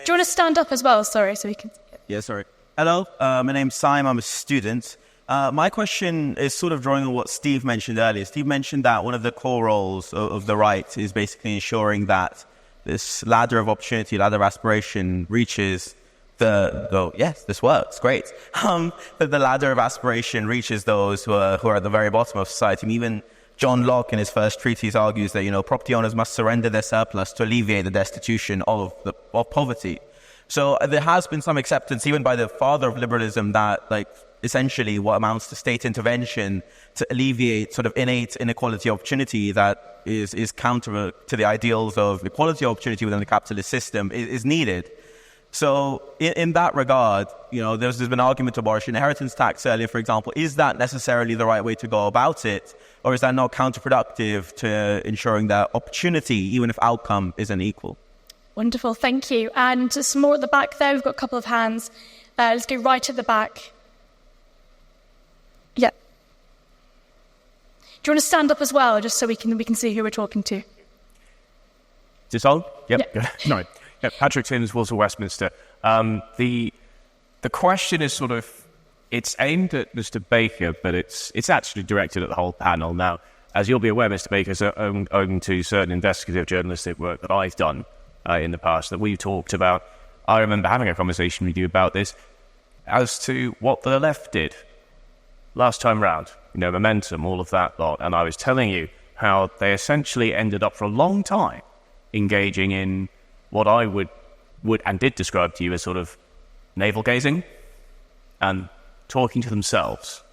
you want to stand up as well? Sorry, so we can...
Yeah, sorry. Hello, my name's Simon. I'm a student. My question is sort of drawing on what Steve mentioned earlier. Steve mentioned that one of the core roles of the right is basically ensuring that this ladder of opportunity, ladder of aspiration reaches yes, this works, great. That the ladder of aspiration reaches those who are at the very bottom of society. Even John Locke in his first treatise argues that, property owners must surrender their surplus to alleviate the destitution of poverty. So there has been some acceptance, even by the father of liberalism, that essentially what amounts to state intervention to alleviate sort of innate inequality of opportunity that is counter to the ideals of equality of opportunity within the capitalist system is needed. So in that regard, there's been an argument to abolish inheritance tax earlier, for example. Is that necessarily the right way to go about it? Or is that not counterproductive to ensuring that opportunity, even if outcome, isn't equal?
Wonderful, thank you. And just more at the back there, we've got a couple of hands. Let's go right at the back. Yeah. Do you want to stand up as well, just so we can see who we're talking to?
Is this on? Yep.
Yeah.
No. Yep. Patrick Sims, Walsall, Westminster. The question is sort of, it's aimed at Mr. Baker, but it's actually directed at the whole panel. Now, as you'll be aware, Mr. Baker's owing to certain investigative journalistic work that I've done in the past that we've talked about. I remember having a conversation with you about this as to what the left did last time round, momentum, all of that lot. And I was telling you how they essentially ended up for a long time engaging in what I would and did describe to you as sort of navel-gazing and talking to themselves.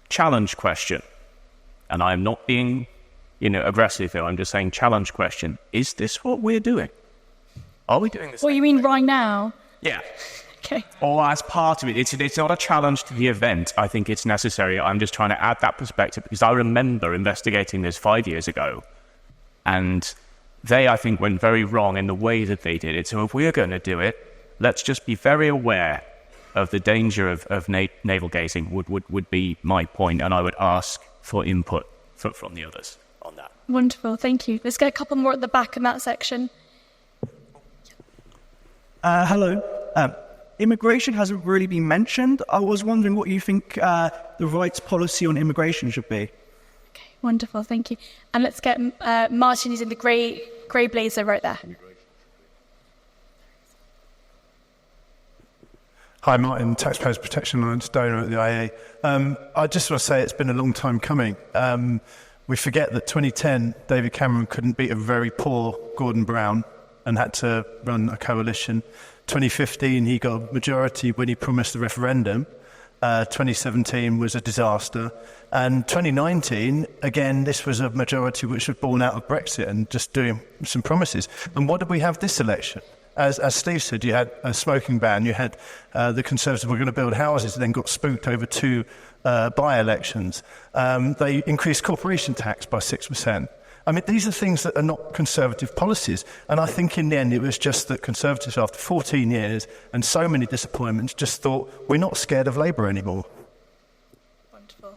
Challenge question. And I'm not being, aggressive here. I'm just saying challenge question. Is this what we're doing? Are we doing this?
What you mean right now?
Yeah.
Okay.
Or as part of it. It's not a challenge to the event. I think it's necessary. I'm just trying to add that perspective because I remember investigating this 5 years ago. And they, I think, went very wrong in the way that they did it. So if we're going to do it, let's just be very aware of the danger of navel-gazing would be my point. And I would ask for input from the others on that.
Wonderful, thank you. Let's get a couple more at the back in that section.
Hello. Immigration hasn't really been mentioned. I was wondering what you think the right's policy on immigration should be.
Okay, wonderful, thank you. And let's get Martin, who's in the grey blazer right there.
Hi, Martin, Taxpayers Protection Alliance donor at the IA. I just want to say it's been a long time coming. We forget that 2010, David Cameron couldn't beat a very poor Gordon Brown and had to run a coalition. 2015, he got a majority when he promised the referendum. 2017 was a disaster. And 2019, again, this was a majority which was born out of Brexit and just doing some promises. And what did we have this election? As Steve said, you had a smoking ban, you had the Conservatives were going to build houses, then got spooked over two by-elections. They increased corporation tax by 6%. I mean, these are things that are not Conservative policies. And I think in the end it was just that Conservatives, after 14 years and so many disappointments, just thought, we're not scared of Labour anymore.
Wonderful.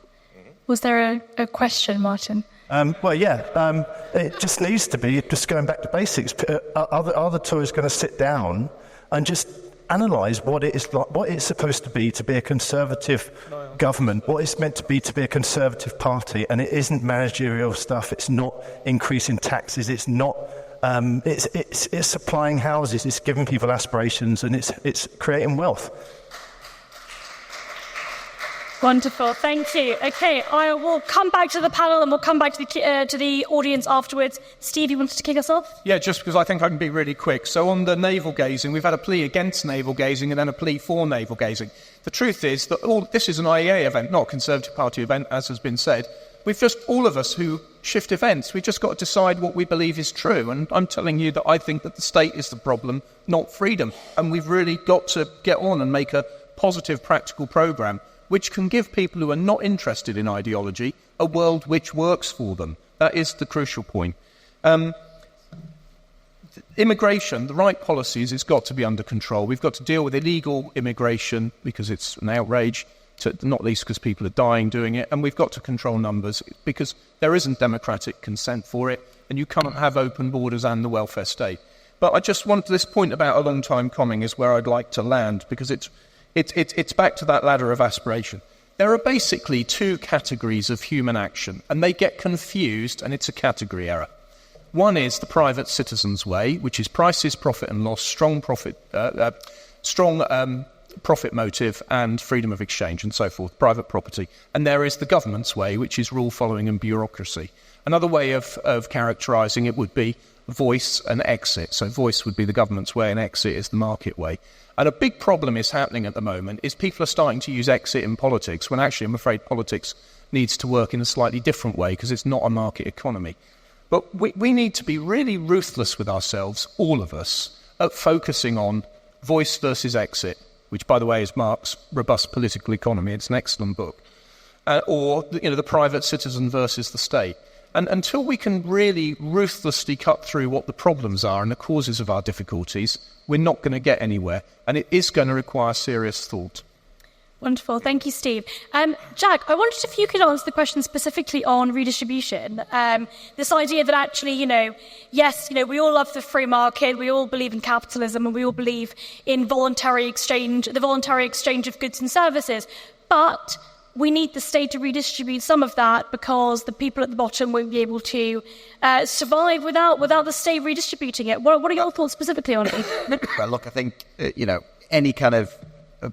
Was there a question, Martin?
It just needs to be, just going back to basics, are the Tories going to sit down and just analyse what it is like, what it's supposed to be a Conservative government, what it's meant to be a Conservative party, and it isn't managerial stuff, it's not increasing taxes, it's not, it's supplying houses, it's giving people aspirations, and it's creating wealth.
Wonderful, thank you. Okay, I will come back to the panel and we'll come back to the audience afterwards. Steve, you wanted to kick us off?
Yeah, just because I think I can be really quick. So on the navel-gazing, we've had a plea against navel-gazing and then a plea for navel-gazing. The truth is that this is an IEA event, not a Conservative Party event, as has been said. We've just, all of us who shift events, we've just got to decide what we believe is true. And I'm telling you that I think that the state is the problem, not freedom. And we've really got to get on and make a positive, practical programme which can give people who are not interested in ideology a world which works for them. That is the crucial point. Immigration, the right policies, it's got to be under control. We've got to deal with illegal immigration because it's an outrage, not least because people are dying doing it, and we've got to control numbers because there isn't democratic consent for it, and you can't have open borders and the welfare state. But I just want this point about a long time coming is where I'd like to land because it's back to that ladder of aspiration. There are basically two categories of human action, and they get confused, and it's a category error. One is the private citizen's way, which is prices, profit and loss, strong profit motive and freedom of exchange and so forth, private property. And there is the government's way, which is rule following and bureaucracy. Another way of characterising it would be voice and exit. So voice would be the government's way and exit is the market way. And a big problem is happening at the moment is people are starting to use exit in politics when actually I'm afraid politics needs to work in a slightly different way because it's not a market economy. But we need to be really ruthless with ourselves, all of us, at focusing on voice versus exit, which, by the way, is Marx's Robust Political Economy. It's an excellent book. Or the private citizen versus the state. And until we can really ruthlessly cut through what the problems are and the causes of our difficulties, we're not going to get anywhere. And it is going to require serious thought.
Wonderful. Thank you, Steve. Jack, I wondered if you could answer the question specifically on redistribution. This idea that actually, yes, we all love the free market, we all believe in capitalism, and we all believe in the voluntary exchange of goods and services. But we need the state to redistribute some of that because the people at the bottom won't be able to survive without the state redistributing it. What are your thoughts specifically on it?
Well, look, I think, any kind of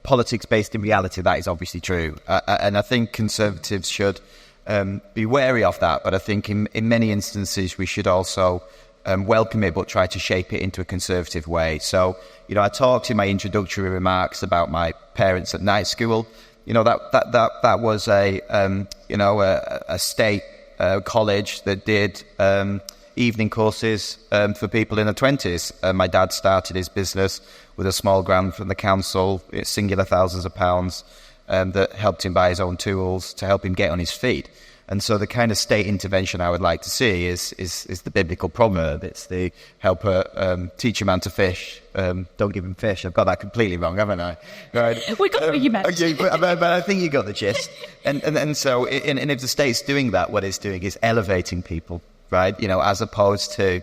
politics based in reality, that is obviously true. And I think Conservatives should be wary of that. But I think in many instances we should also welcome it but try to shape it into a Conservative way. So, I talked in my introductory remarks about my parents at night school. That was a state college that did evening courses for people in their 20s. My dad started his business with a small grant from the council, singular thousands of pounds, that helped him buy his own tools to help him get on his feet. And so the kind of state intervention I would like to see is the biblical proverb. It's the help teach a man to fish, don't give him fish. I've got that completely wrong, haven't I? Right?
We got what you meant.
Okay, but I think you got the gist. And so if the state's doing that, what it's doing is elevating people, right? As opposed to,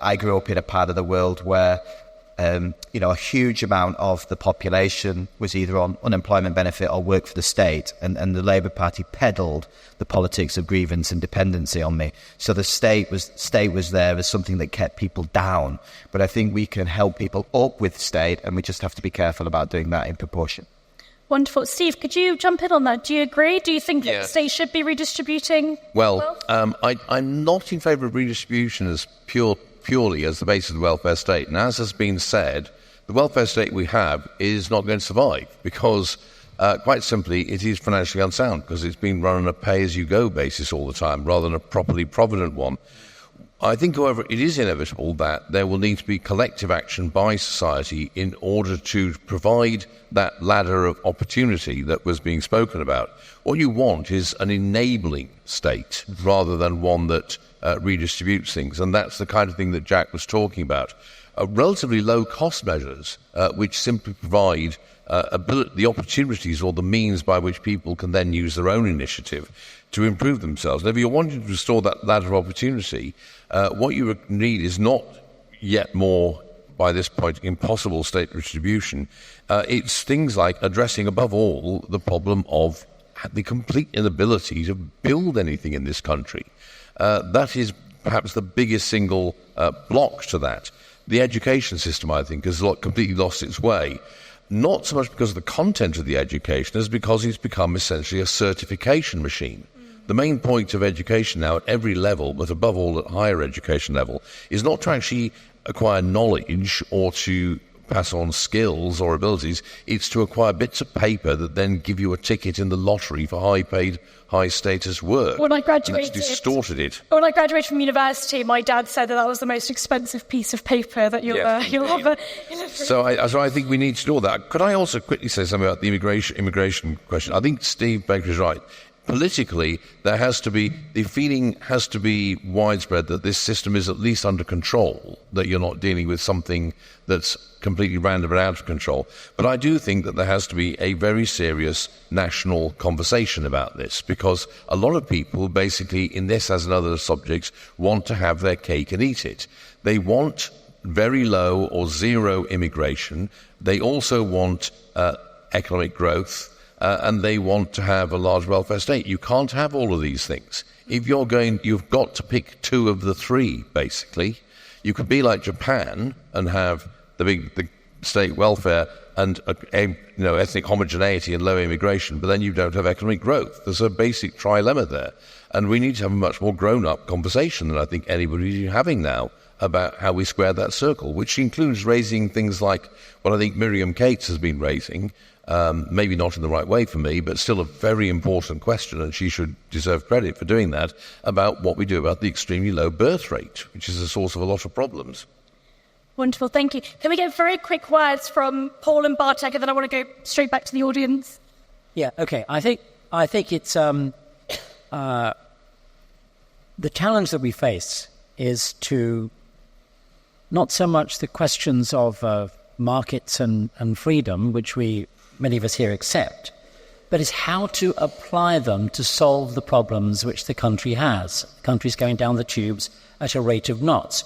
I grew up in a part of the world where a huge amount of the population was either on unemployment benefit or worked for the state, and the Labour Party peddled the politics of grievance and dependency on me. So the state was there as something that kept people down. But I think we can help people up with state, and we just have to be careful about doing that in proportion.
Wonderful. Steve, could you jump in on that? Do you agree? Do you think that the state should be redistributing?
Well, I'm not in favour of redistribution as purely as the basis of the welfare state. And as has been said, the welfare state we have is not going to survive because, quite simply, it is financially unsound because it's been run on a pay-as-you-go basis all the time rather than a properly provident one. I think, however, it is inevitable that there will need to be collective action by society in order to provide that ladder of opportunity that was being spoken about. What you want is an enabling state rather than one that redistributes things, and that's the kind of thing that Jack was talking about. Relatively low-cost measures which simply provide the opportunities or the means by which people can then use their own initiative to improve themselves. And if you're wanting to restore that ladder of opportunity, what you need is not yet more, by this point, impossible state redistribution. It's things like addressing, above all, the problem of the complete inability to build anything in this country. That is perhaps the biggest single block to that. The education system, I think, has completely lost its way. Not so much because of the content of the education as because it's become essentially a certification machine. The main point of education now at every level, but above all at higher education level, is not to actually acquire knowledge or to pass on skills or abilities. It's to acquire bits of paper that then give you a ticket in the lottery for high-paid, high-status work.
When I graduated,
and that's distorted it.
When I graduated from university, my dad said that was the most expensive piece of paper that you'll ever.
So I think we need to do all that. Could I also quickly say something about the immigration question? I think Steve Baker is right. Politically, the feeling has to be widespread that this system is at least under control, that you're not dealing with something that's completely random and out of control. But I do think that there has to be a very serious national conversation about this, because a lot of people, basically, in this as in other subjects, want to have their cake and eat it. They want very low or zero immigration. They also want economic growth. And they want to have a large welfare state. You can't have all of these things. If you've got to pick two of the three, basically. You could be like Japan and have the state welfare and ethnic homogeneity and low immigration, but then you don't have economic growth. There's a basic trilemma there. And we need to have a much more grown-up conversation than I think anybody is having now about how we square that circle, which includes raising things like what I think Miriam Cates has been raising, maybe not in the right way for me, but still a very important question, and she should deserve credit for doing that, about what we do about the extremely low birth rate, which is a source of a lot of problems.
Wonderful, thank you. Can we get very quick words from Paul and Bartek, and then I want to go straight back to the audience?
Yeah, okay. I think it's the challenge that we face is to not so much the questions of markets and freedom, which many of us here accept, but it's how to apply them to solve the problems which the country has. The country's going down the tubes at a rate of knots.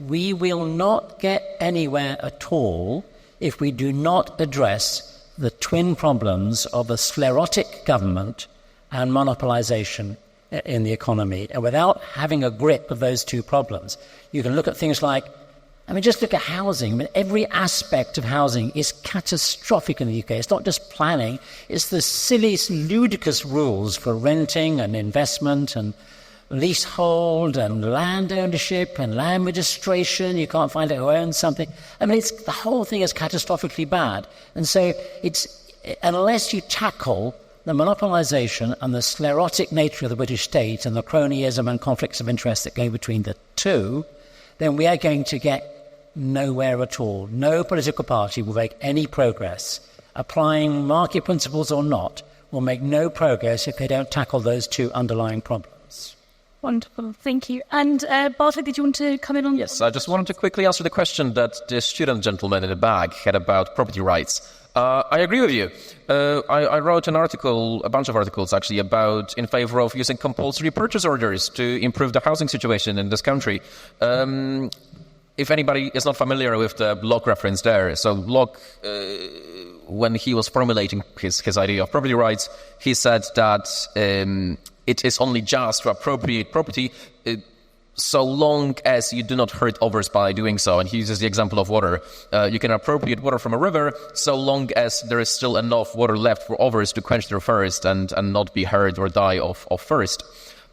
We will not get anywhere at all if we do not address the twin problems of a sclerotic government and monopolization in the economy. And without having a grip of those two problems, you can look at things like, just look at housing. Every aspect of housing is catastrophic in the UK. It's not just planning. It's the silly, ludicrous rules for renting and investment and leasehold and land ownership and land registration. You can't find out who owns something. The whole thing is catastrophically bad. And so unless you tackle the monopolisation and the sclerotic nature of the British state and the cronyism and conflicts of interest that go between the two, then we are going to get nowhere at all. No political party will make any progress. Applying market principles or not will make no progress if they don't tackle those two underlying problems.
Wonderful, thank you. And Bartek, did you want to come in on?
Yes, I just wanted to quickly answer the question that the student gentleman in the back had about property rights. I agree with you. I wrote a bunch of articles actually, in favor of using compulsory purchase orders to improve the housing situation in this country. If anybody is not familiar with the Locke reference there, so Locke, when he was formulating his idea of property rights, he said that it is only just to appropriate property so long as you do not hurt others by doing so. And he uses the example of water. You can appropriate water from a river so long as there is still enough water left for others to quench their thirst and not be hurt or die of thirst.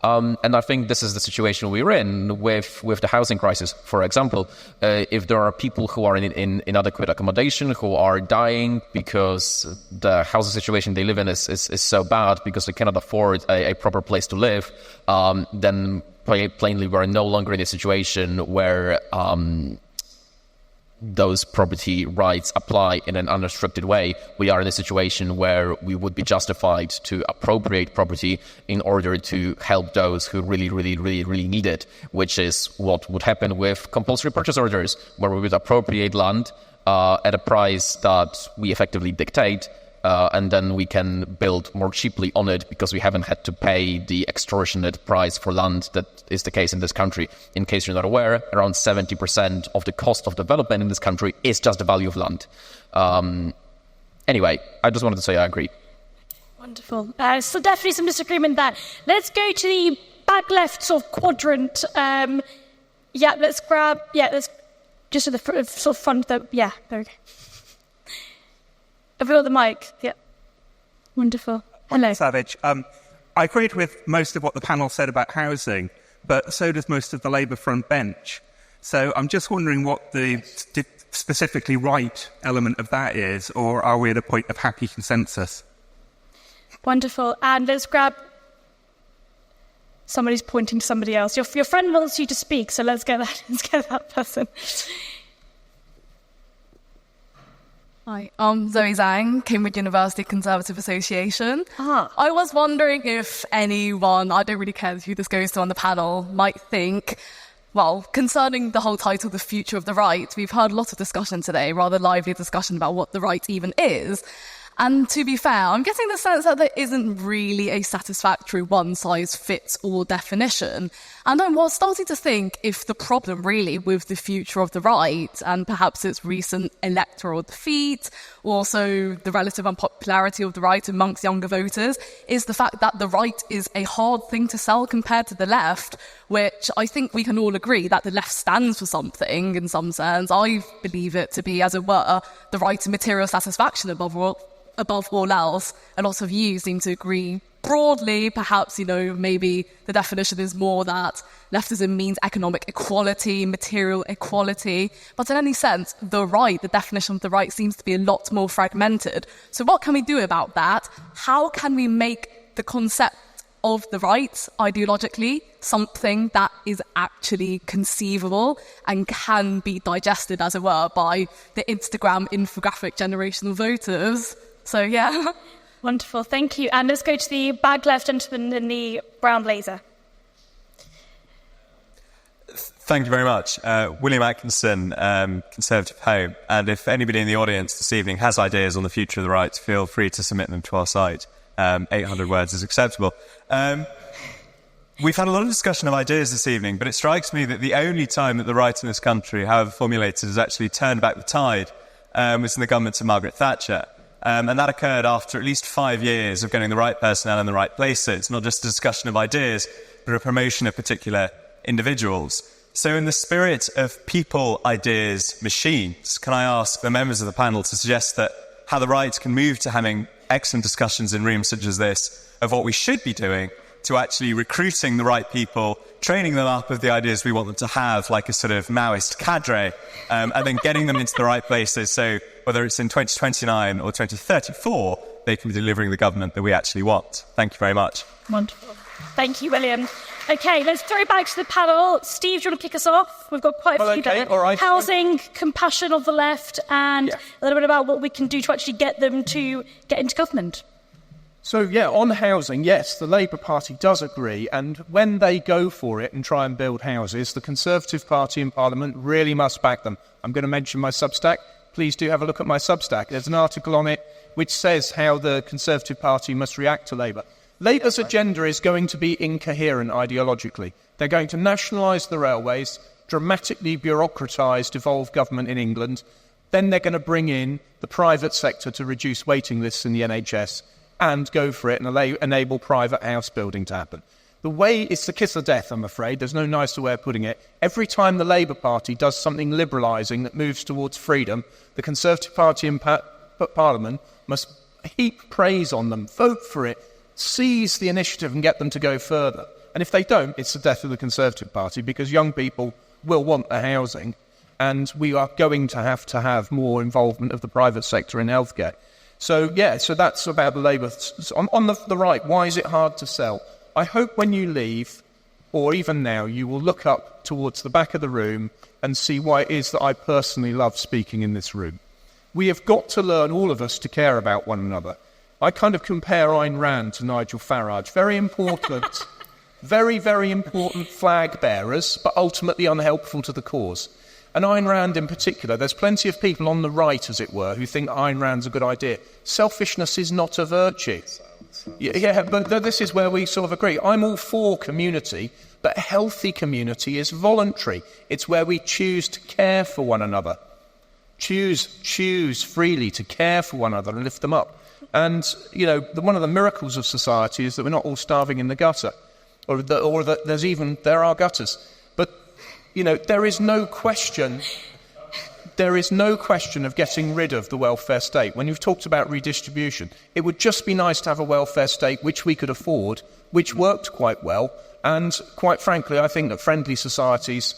And I think this is the situation we're in with the housing crisis. For example, if there are people who are in inadequate accommodation, who are dying because the housing situation they live in is so bad because they cannot afford a proper place to live, then plainly we're no longer in a situation where those property rights apply in an unrestricted way. We are in a situation where we would be justified to appropriate property in order to help those who really, really, really, really need it, which is what would happen with compulsory purchase orders, where we would appropriate land at a price that we effectively dictate, and then we can build more cheaply on it because we haven't had to pay the extortionate price for land that is the case in this country. In case you're not aware, around 70% of the cost of development in this country is just the value of land. Anyway, I just wanted to say I agree.
Wonderful. So definitely some disagreement there. Let's go to the back left sort of quadrant. Let's just at the front. There we go. Have we got the mic? Yeah. Wonderful. Hello.
Savage. I agreed with most of what the panel said about housing, but so does most of the Labour front bench. So I'm just wondering what the specifically right element of that is, or are we at a point of happy consensus?
Wonderful. And let's grab... Somebody's pointing to somebody else. Your friend wants you to speak, so let's get that person.
Hi, I'm Zoe Zhang, Cambridge University Conservative Association. I was wondering if anyone, I don't really care who this goes to on the panel, might think, well, concerning the whole title, The Future of the Right, we've heard a lot of discussion today, rather lively discussion about what the right even is. And to be fair, I'm getting the sense that there isn't really a satisfactory one-size-fits-all definition. And I'm starting to think if the problem really with the future of the right, and perhaps its recent electoral defeat, also the relative unpopularity of the right amongst younger voters, is the fact that the right is a hard thing to sell compared to the left, which I think we can all agree that the left stands for something in some sense. I believe it to be, as it were, the right to material satisfaction above all else. A lot of you seem to agree broadly. Perhaps, maybe the definition is more that leftism means economic equality, material equality. But in any sense, the definition of the right seems to be a lot more fragmented. So what can we do about that? How can we make the concept of the right ideologically something that is actually conceivable and can be digested, as it were, by the Instagram infographic generation of voters? So, yeah.
Wonderful, thank you. And let's go to the bag left gentleman in the brown blazer.
Thank you very much. William Atkinson, Conservative Home. And if anybody in the audience this evening has ideas on the future of the right, feel free to submit them to our site. 800 words is acceptable. We've had a lot of discussion of ideas this evening, but it strikes me that the only time that the right in this country, however formulated, has actually turned back the tide was in the government of Margaret Thatcher. And that occurred after at least 5 years of getting the right personnel in the right places, not just a discussion of ideas, but a promotion of particular individuals. So in the spirit of people, ideas, machines, can I ask the members of the panel to suggest that how the right can move to having excellent discussions in rooms such as this of what we should be doing to actually recruiting the right people, training them up with the ideas we want them to have, like a sort of Maoist cadre, and then getting them into the right places. So whether it's in 2029 or 2034, they can be delivering the government that we actually want. Thank you very much.
Wonderful. Thank you, William. OK, let's throw it back to the panel. Steve, do you want to kick us off? We've got quite a few there.
All right.
Housing, compassion of the left, and a little bit about what we can do to actually get them to get into government.
So, on housing, yes, the Labour Party does agree, and when they go for it and try and build houses, the Conservative Party in Parliament really must back them. I'm going to mention my Substack. Please do have a look at my Substack. There's an article on it which says how the Conservative Party must react to Labour. Labour's agenda is going to be incoherent ideologically. They're going to nationalise the railways, dramatically bureaucratise devolved government in England, then they're going to bring in the private sector to reduce waiting lists in the NHS, and go for it and enable private house building to happen. The way it's the kiss of death, I'm afraid. There's no nicer way of putting it. Every time the Labour Party does something liberalising that moves towards freedom, the Conservative Party in Parliament must heap praise on them, vote for it, seize the initiative and get them to go further. And if they don't, it's the death of the Conservative Party, because young people will want the housing, and we are going to have more involvement of the private sector in healthcare. So that's about the Labour. On the right, why is it hard to sell? I hope when you leave, or even now, you will look up towards the back of the room and see why it is that I personally love speaking in this room. We have got to learn, all of us, to care about one another. I kind of compare Ayn Rand to Nigel Farage. Very important, very, very important flag bearers, but ultimately unhelpful to the cause. And Ayn Rand in particular, there's plenty of people on the right, as it were, who think Ayn Rand's a good idea. Selfishness is not a virtue. Yeah, but this is where we sort of agree. I'm all for community, but a healthy community is voluntary. It's where we choose to care for one another. Choose freely to care for one another and lift them up. And, one of the miracles of society is that we're not all starving in the gutter, or that there are gutters. But there is no question of getting rid of the welfare state. When you've talked about redistribution, it would just be nice to have a welfare state which we could afford, which worked quite well, and quite frankly, I think that friendly societies,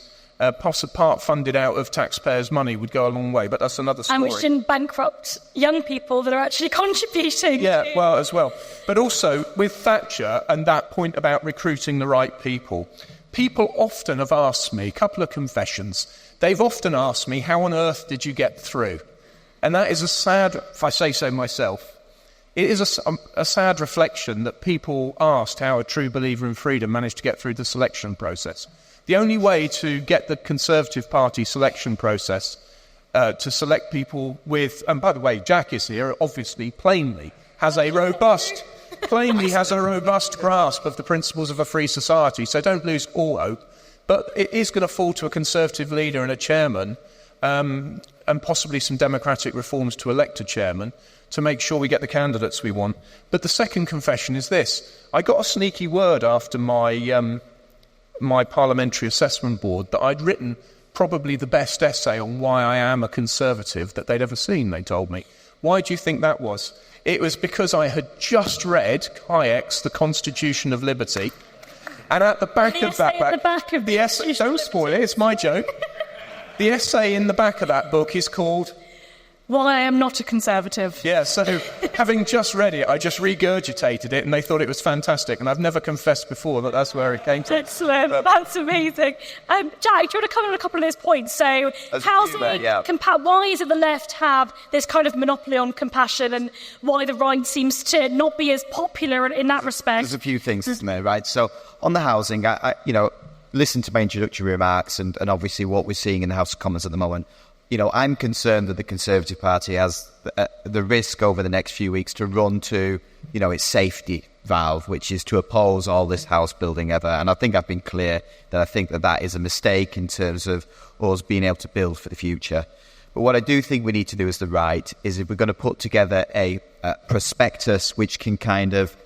part funded out of taxpayers' money, would go a long way, but that's another story.
And which didn't bankrupt young people that are actually contributing.
Yeah, well, as well. But also, with Thatcher and that point about recruiting the right people, people often have asked me, a couple of confessions, they've often asked me, how on earth did you get through? And that is a sad, if I say so myself, it is a sad reflection that people asked how a true believer in freedom managed to get through the selection process. The only way to get the Conservative Party selection process to select people with, and by the way, Jack is here, obviously, plainly has a robust grasp of the principles of a free society, so don't lose all hope. But it is going to fall to a Conservative leader and a chairman, and possibly some democratic reforms to elect a chairman, to make sure we get the candidates we want. But the second confession is this. I got a sneaky word after my parliamentary assessment board that I'd written probably the best essay on why I am a Conservative that they'd ever seen, they told me. Why do you think that was? It was because I had just read Hayek's The Constitution of Liberty, and at the back of that the essay, don't spoil it, it's my joke. The essay in the back of that book is called
Why I Am Not a Conservative.
Yeah, so having just read it, I just regurgitated it, and they thought it was fantastic, and I've never confessed before that that's where it came from.
Excellent, that's amazing. Jack, do you want to cover on a couple of those points? So, housing, why is it the left have this kind of monopoly on compassion, and why the right seems to not be as popular in that respect?
There's a few things, isn't there, right? So, on the housing, I listen to my introductory remarks and obviously what we're seeing in the House of Commons at the moment. I'm concerned that the Conservative Party has the risk over the next few weeks to run to, its safety valve, which is to oppose all this house building ever. And I think I've been clear that I think that is a mistake in terms of us being able to build for the future. But what I do think we need to do as the right is if we're going to put together a prospectus which can kind of,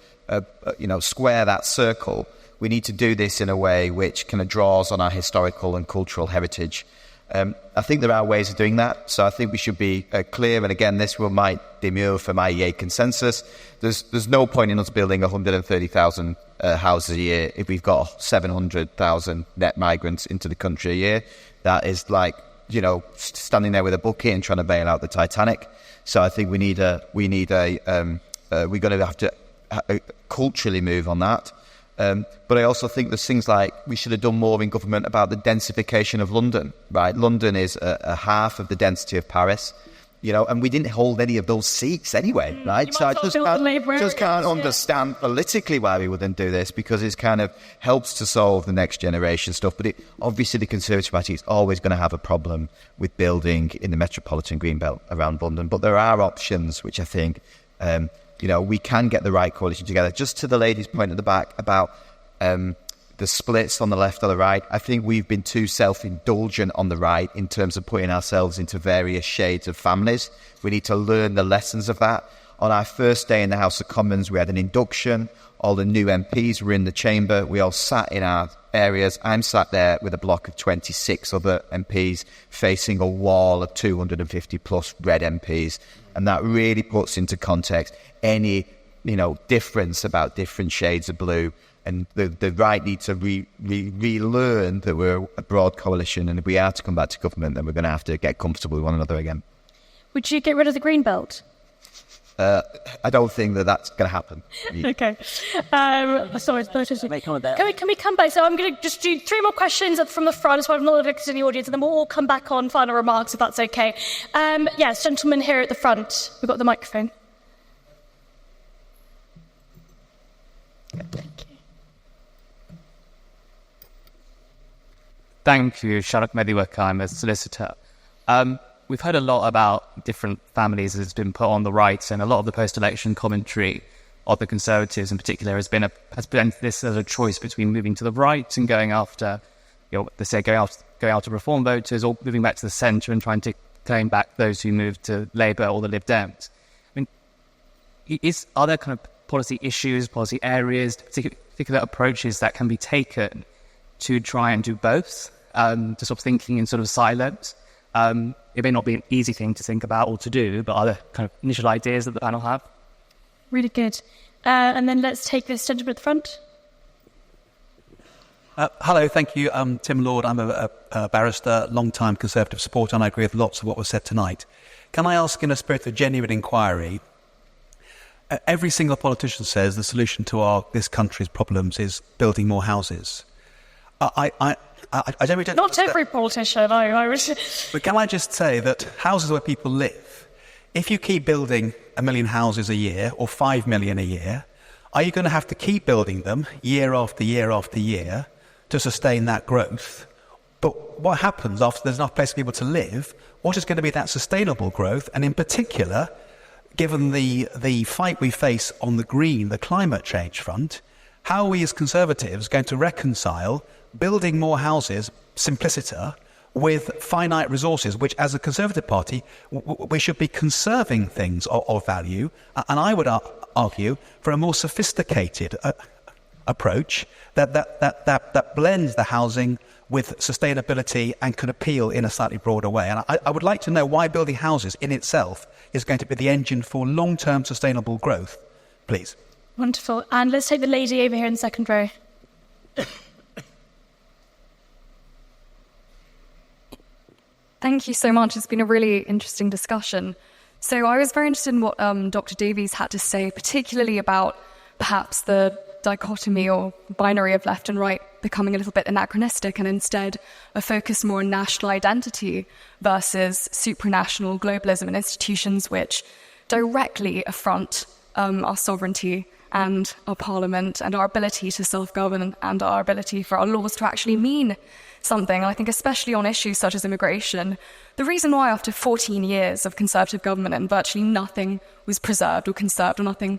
square that circle, we need to do this in a way which kind of draws on our historical and cultural heritage. I think there are ways of doing that, so I think we should be clear, and again, this might demur for my EA consensus. There's no point in us building 130,000 houses a year if we've got 700,000 net migrants into the country a year. That is like, standing there with a bucket and trying to bail out the Titanic. So I think we're going to have to culturally move on that. But I also think there's things like we should have done more in government about the densification of London, right? London is a half of the density of Paris, and we didn't hold any of those seats anyway, right? So I just can't understand politically why we wouldn't do this, because it kind of helps to solve the next generation stuff. But obviously the Conservative Party is always going to have a problem with building in the metropolitan greenbelt around London. But there are options which I think... we can get the right coalition together. Just to the lady's point at the back about the splits on the left or the right, I think we've been too self-indulgent on the right in terms of putting ourselves into various shades of families. We need to learn the lessons of that. On our first day in the House of Commons, we had an induction. All the new MPs were in the chamber. We all sat in our areas. I'm sat there with a block of 26 other MPs facing a wall of 250 plus red MPs. And that really puts into context any, difference about different shades of blue. And the right needs to relearn that we're a broad coalition. And if we are to come back to government, then we're going to have to get comfortable with one another again.
Would you get rid of the green belt?
I don't think that's going to happen.
Okay. Sorry, can we come back? So I'm going to just do 3 more questions from the front, so I've not looked in the audience, and then we'll all come back on final remarks, if that's okay. Yes, gentlemen here at the front. We've got the microphone.
Thank you, Sharak Mediwak. I'm a solicitor. We've heard a lot about different families that's been put on the right, and a lot of the post-election commentary of the Conservatives in particular has been this as a choice between moving to the right and going after, going after reform voters, or moving back to the centre and trying to claim back those who moved to Labour or the Lib Dems. I mean, are there kind of policy issues, policy areas, particular approaches that can be taken to try and do both, to stop thinking in sort of silos? It may not be an easy thing to think about or to do, but are there kind of initial ideas that the panel have?
Really good. And then let's take this gentleman at the front.
Hello, thank you. I'm Tim Lord. I'm a barrister, long-time Conservative supporter, and I agree with lots of what was said tonight. Can I ask, in a spirit of genuine inquiry, every single politician says the solution to this country's problems is building more houses. I don't
Not every politician, I was...
But can I just say that houses where people live, if you keep building 1 million houses a year or 5 million a year, are you going to have to keep building them year after year after year to sustain that growth? But what happens after there's enough place for people to live? What is going to be that sustainable growth? And in particular, given the fight we face on the climate change front, how are we as Conservatives going to reconcile building more houses, simpliciter, with finite resources, which as a Conservative Party, we should be conserving things of value, and I would argue for a more sophisticated approach that blends the housing with sustainability and can appeal in a slightly broader way. And I would like to know why building houses in itself is going to be the engine for long-term sustainable growth, please.
Wonderful. And let's take the lady over here in the second row.
Thank you so much. It's been a really interesting discussion. So I was very interested in what Dr. Davies had to say, particularly about perhaps the dichotomy or binary of left and right becoming a little bit anachronistic, and instead a focus more on national identity versus supranational globalism and institutions which directly affront our sovereignty and our parliament and our ability to self-govern and our ability for our laws to actually mean something. And I think especially on issues such as immigration, the reason why after 14 years of Conservative government and virtually nothing was preserved or conserved, or nothing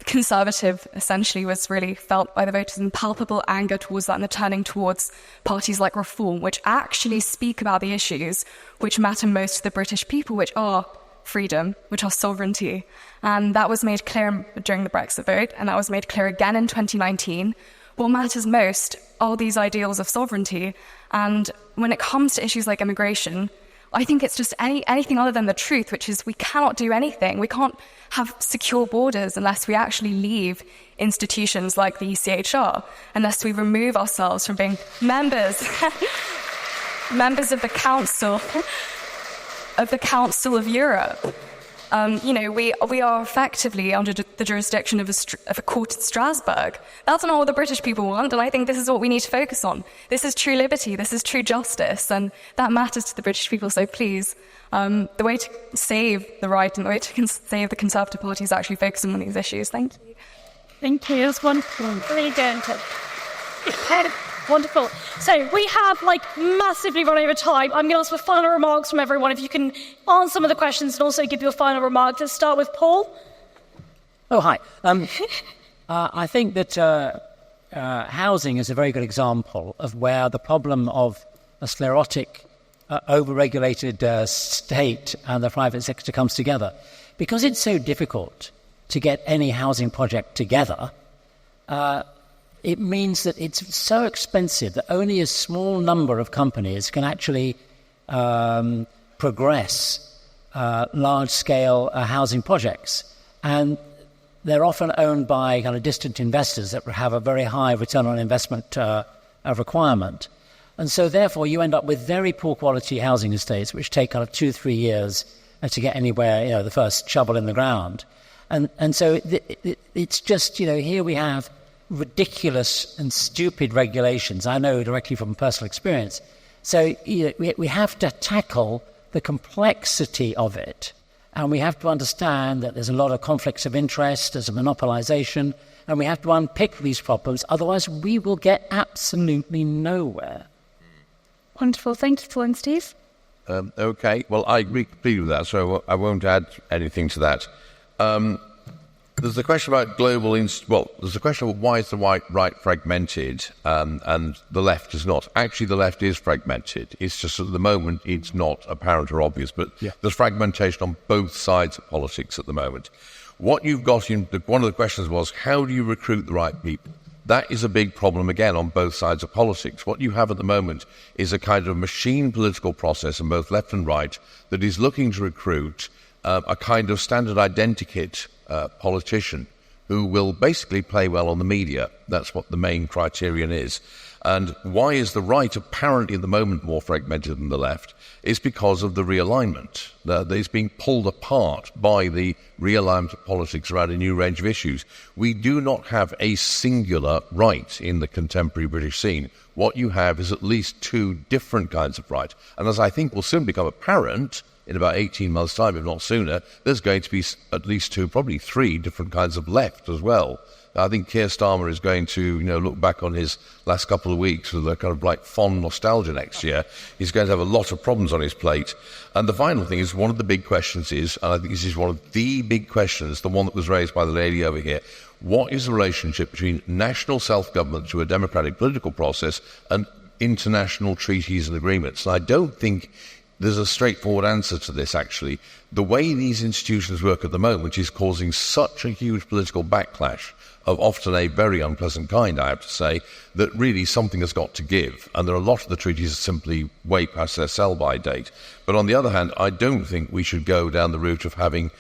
Conservative essentially was really felt by the voters, and palpable anger towards that, and the turning towards parties like Reform, which actually speak about the issues which matter most to the British people, which are freedom, which are sovereignty. And that was made clear during the Brexit vote, and that was made clear again in 2019. What matters most are these ideals of sovereignty. And when it comes to issues like immigration, I think it's just anything other than the truth, which is we cannot do anything. We can't have secure borders unless we actually leave institutions like the ECHR, unless we remove ourselves from being members of the Council of Europe. We are effectively under the jurisdiction of a court at Strasbourg. That's not what the British people want, and I think this is what we need to focus on. This is true liberty, this is true justice, and that matters to the British people, so please, the way to save the right and the way to save the Conservative Party is actually focusing on these issues. Thank you.
Thank you. That's wonderful. Really good. Wonderful. So we have massively run over time. I'm going to ask for final remarks from everyone. If you can answer some of the questions and also give your final remarks. Let's start with Paul.
Oh, hi. I think that housing is a very good example of where the problem of a sclerotic, over-regulated state and the private sector comes together. Because it's so difficult to get any housing project together, it means that it's so expensive that only a small number of companies can actually progress large-scale housing projects. And they're often owned by kind of distant investors that have a very high return on investment requirement. And so, therefore, you end up with very poor-quality housing estates, which take kind of 2-3 years to get anywhere, the first shovel in the ground. And so it's just, here we have ridiculous and stupid regulations. I know directly from personal experience. So we have to tackle the complexity of it, and we have to understand that there's a lot of conflicts of interest, there's a monopolization, and we have to unpick these problems. Otherwise, we will get absolutely nowhere.
Wonderful. Thank you, Paul and Steve.
Okay. Well, I agree completely with that, so I won't add anything to that. There's the question about there's the question of why is the right fragmented and the left is not. Actually, the left is fragmented. It's just at the moment it's not apparent or obvious, but there's fragmentation on both sides of politics at the moment. What you've got one of the questions was, how do you recruit the right people? That is a big problem, again, on both sides of politics. What you have at the moment is a kind of machine political process on both left and right that is looking to recruit a kind of standard identikit politician who will basically play well on the media. That's what the main criterion is. And why is the right apparently at the moment more fragmented than the left? It's because of the realignment. that is being pulled apart by the realignment of politics around a new range of issues. We do not have a singular right in the contemporary British scene. What you have is at least two different kinds of right. And as I think will soon become apparent, in about 18 months' time, if not sooner, there's going to be at least two, probably three different kinds of left as well. I think Keir Starmer is going to, look back on his last couple of weeks with a kind of like fond nostalgia next year. He's going to have a lot of problems on his plate. And the final thing is, one of the big questions is, and I think this is one of the big questions, the one that was raised by the lady over here, what is the relationship between national self-government through a democratic political process and international treaties and agreements? And I don't think there's a straightforward answer to this, actually. The way these institutions work at the moment is causing such a huge political backlash of often a very unpleasant kind, I have to say, that really something has got to give. And there are a lot of the treaties that simply way past their sell-by date. But on the other hand, I don't think we should go down the route of having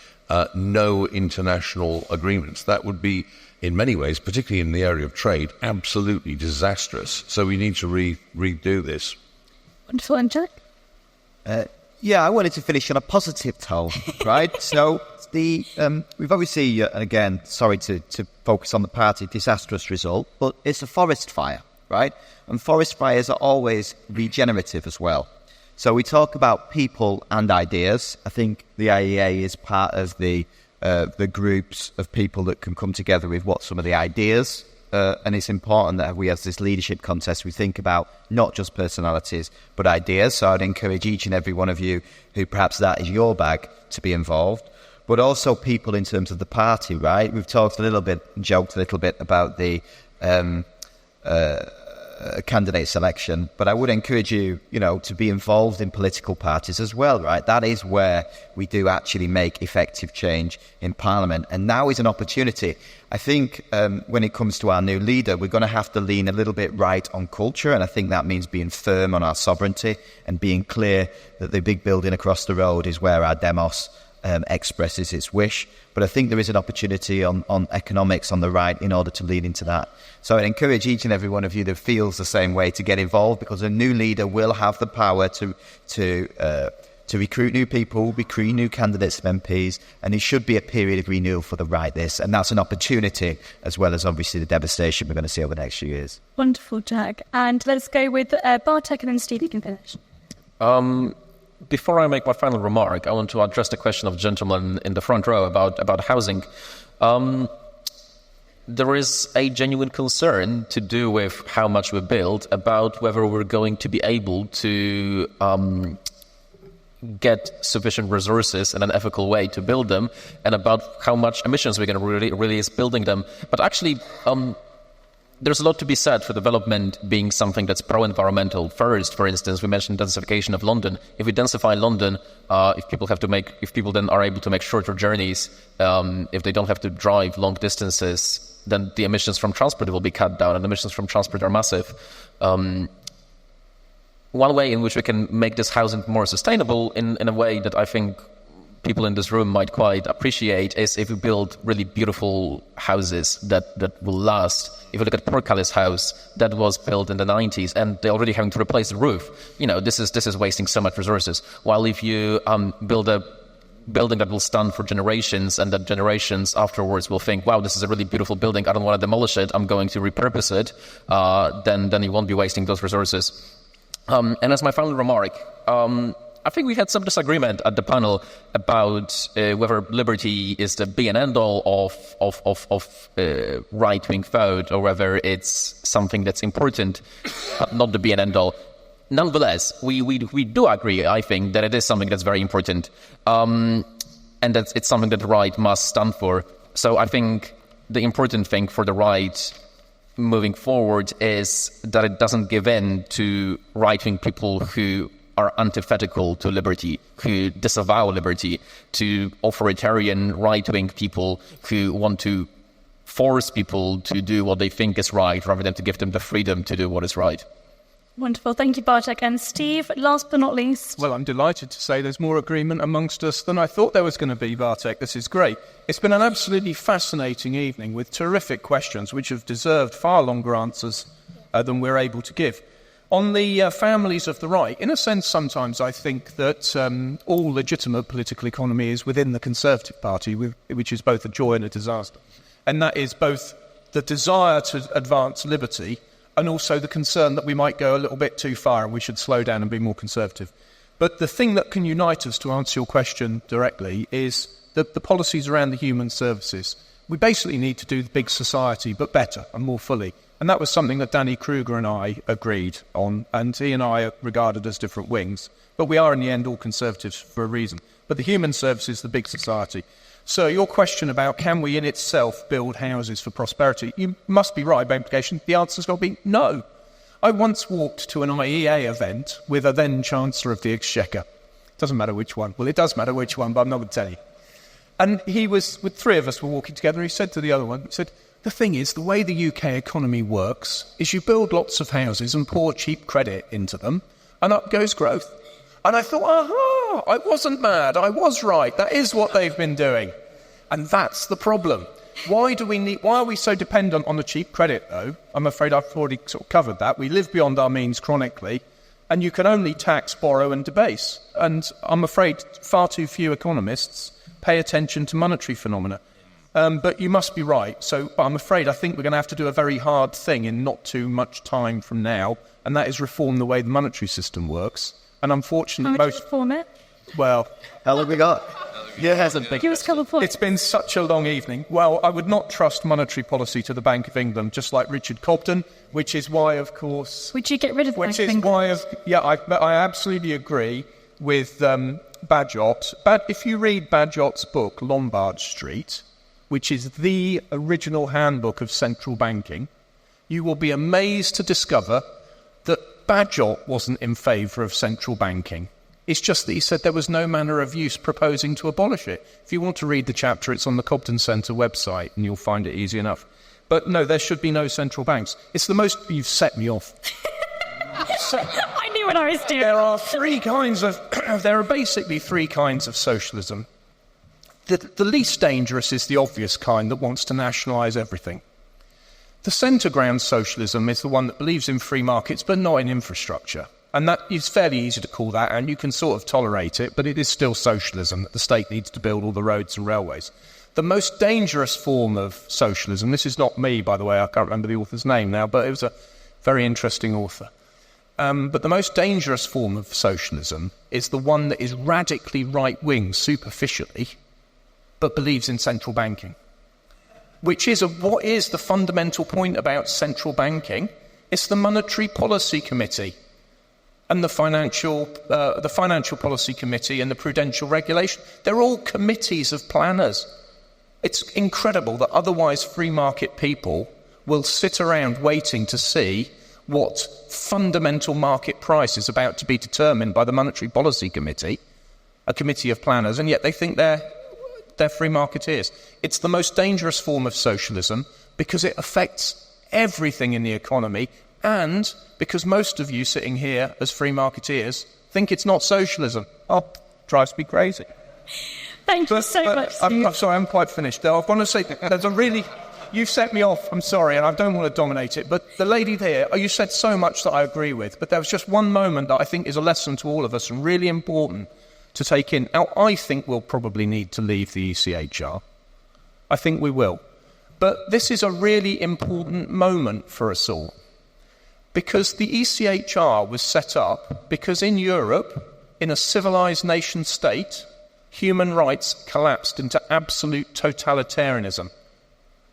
no international agreements. That would be, in many ways, particularly in the area of trade, absolutely disastrous. So we need to redo this.
Wonderful. Angelic?
Yeah, I wanted to finish on a positive tone, right? So we've obviously, and again, sorry to focus on the party, disastrous result, but it's a forest fire, right? And forest fires are always regenerative as well. So we talk about people and ideas. I think the IEA is part of the groups of people that can come together with what some of the ideas. And it's important that we, as this leadership contest, we think about not just personalities, but ideas. So I'd encourage each and every one of you who perhaps that is your bag to be involved, but also people in terms of the party, right? We've talked a little bit, joked a little bit about the candidate selection, but I would encourage you, to be involved in political parties as well, right? That is where we do actually make effective change in Parliament. And now is an opportunity. I think when it comes to our new leader, we're going to have to lean a little bit right on culture, and I think that means being firm on our sovereignty and being clear that the big building across the road is where our demos expresses its wish. But I think there is an opportunity on economics on the right in order to lead into that. So I encourage each and every one of you that feels the same way to get involved, because a new leader will have the power to recruit new people, recruit new candidates of MPs, and it should be a period of renewal for the right this. And that's an opportunity, as well as obviously the devastation we're going to see over the next few years.
Wonderful, Jack. And let's go with Bartek, and then Steve, you can finish.
Before I make my final remark, I want to address the question of the gentleman in the front row about housing. There is a genuine concern to do with how much we build, about whether we're going to be able to get sufficient resources in an ethical way to build them, and about how much emissions we're going to release building them. But actually, there's a lot to be said for development being something that's pro-environmental. First, for instance, we mentioned densification of London. If we densify London, if people then are able to make shorter journeys, if they don't have to drive long distances, then the emissions from transport will be cut down, and emissions from transport are massive. One way in which we can make this housing more sustainable, in a way that I think people in this room might quite appreciate, is if we build really beautiful houses that will last. If you look at Portcullis House, that was built in the 90s, and they're already having to replace the roof. This is wasting so much resources. While if you build a building that will stand for generations, and that generations afterwards will think, wow, this is a really beautiful building, I don't want to demolish it, I'm going to repurpose it, then you won't be wasting those resources. And as my final remark, I think we had some disagreement at the panel about whether liberty is the be and end all of right-wing thought, or whether it's something that's important, but not the be and end all. Nonetheless, we do agree, I think, that it is something that's very important, and that it's something that the right must stand for. So I think the important thing for the right moving forward is that it doesn't give in to right-wing people who are antithetical to liberty, who disavow liberty, to authoritarian right-wing people who want to force people to do what they think is right, rather than to give them the freedom to do what is right.
Wonderful. Thank you, Bartek. And Steve, last but not least.
Well, I'm delighted to say there's more agreement amongst us than I thought there was going to be, Bartek. This is great. It's been an absolutely fascinating evening with terrific questions which have deserved far longer answers than we're able to give. On the families of the right, in a sense, sometimes I think that all legitimate political economy is within the Conservative Party, which is both a joy and a disaster. And that is both the desire to advance liberty and also the concern that we might go a little bit too far and we should slow down and be more conservative. But the thing that can unite us, to answer your question directly, is the policies around the human services. We basically need to do the big society, but better and more fully. And that was something that Danny Kruger and I agreed on, and he and I are regarded as different wings. But we are, in the end, all conservatives for a reason. But the human services, the big society. So your question about can we in itself build houses for prosperity, you must be right by implication. The answer's got to be no. I once walked to an IEA event with a then Chancellor of the Exchequer. Doesn't matter which one. Well, it does matter which one, but I'm not going to tell you. And he was, with three of us were walking together, he said to the other one, he said, the thing is, the way the UK economy works is you build lots of houses and pour cheap credit into them, and up goes growth. And I thought, aha, I wasn't mad, I was right, that is what they've been doing. And that's the problem. Why are we so dependent on the cheap credit, though? I'm afraid I've already sort of covered that. We live beyond our means chronically, and you can only tax, borrow and debase. And I'm afraid far too few economists pay attention to monetary phenomena. But you must be right. So I'm afraid I think we're going to have to do a very hard thing in not too much time from now, and that is reform the way the monetary system works. And unfortunately,
How would you reform it?
Well,
how long have we got?
It's been such a long evening. Well, I would not trust monetary policy to the Bank of England, just like Richard Cobden, which is why, of course...
Would you get rid of the Bank of England?
I absolutely agree with Bagehot. If you read Bagehot's book, Lombard Street, which is the original handbook of central banking, you will be amazed to discover that Bagehot wasn't in favour of central banking. It's just that he said there was no manner of use proposing to abolish it. If you want to read the chapter, it's on the Cobden Centre website, and you'll find it easy enough. But no, there should be no central banks. It's the most... You've set me off.
I knew what I was doing.
There are basically three kinds of socialism. The least dangerous is the obvious kind that wants to nationalise everything. The centre ground socialism is the one that believes in free markets but not in infrastructure. And that is fairly easy to call that, and you can sort of tolerate it, but it is still socialism, that the state needs to build all the roads and railways. The most dangerous form of socialism, this is not me, by the way, I can't remember the author's name now, but it was a very interesting author. But the most dangerous form of socialism is the one that is radically right-wing superficially, but believes in central banking. What is the fundamental point about central banking? It's the Monetary Policy Committee and the Financial Policy Committee and the Prudential Regulation. They're all committees of planners. It's incredible that otherwise free market people will sit around waiting to see what fundamental market price is about to be determined by the Monetary Policy Committee, a committee of planners, and yet they think they're free marketeers. It's the most dangerous form of socialism because it affects everything in the economy, and because most of you sitting here as free marketeers think it's not socialism. Oh, drives me crazy.
Thank you so much, Steve.
I'm sorry, I'm quite finished. I want to say there's a really... You've set me off, I'm sorry, and I don't want to dominate it, but the lady there, you said so much that I agree with, but there was just one moment that I think is a lesson to all of us and really important to take in. Now, I think we'll probably need to leave the ECHR. I think we will. But this is a really important moment for us all, because the ECHR was set up because in Europe, in a civilised nation state, human rights collapsed into absolute totalitarianism.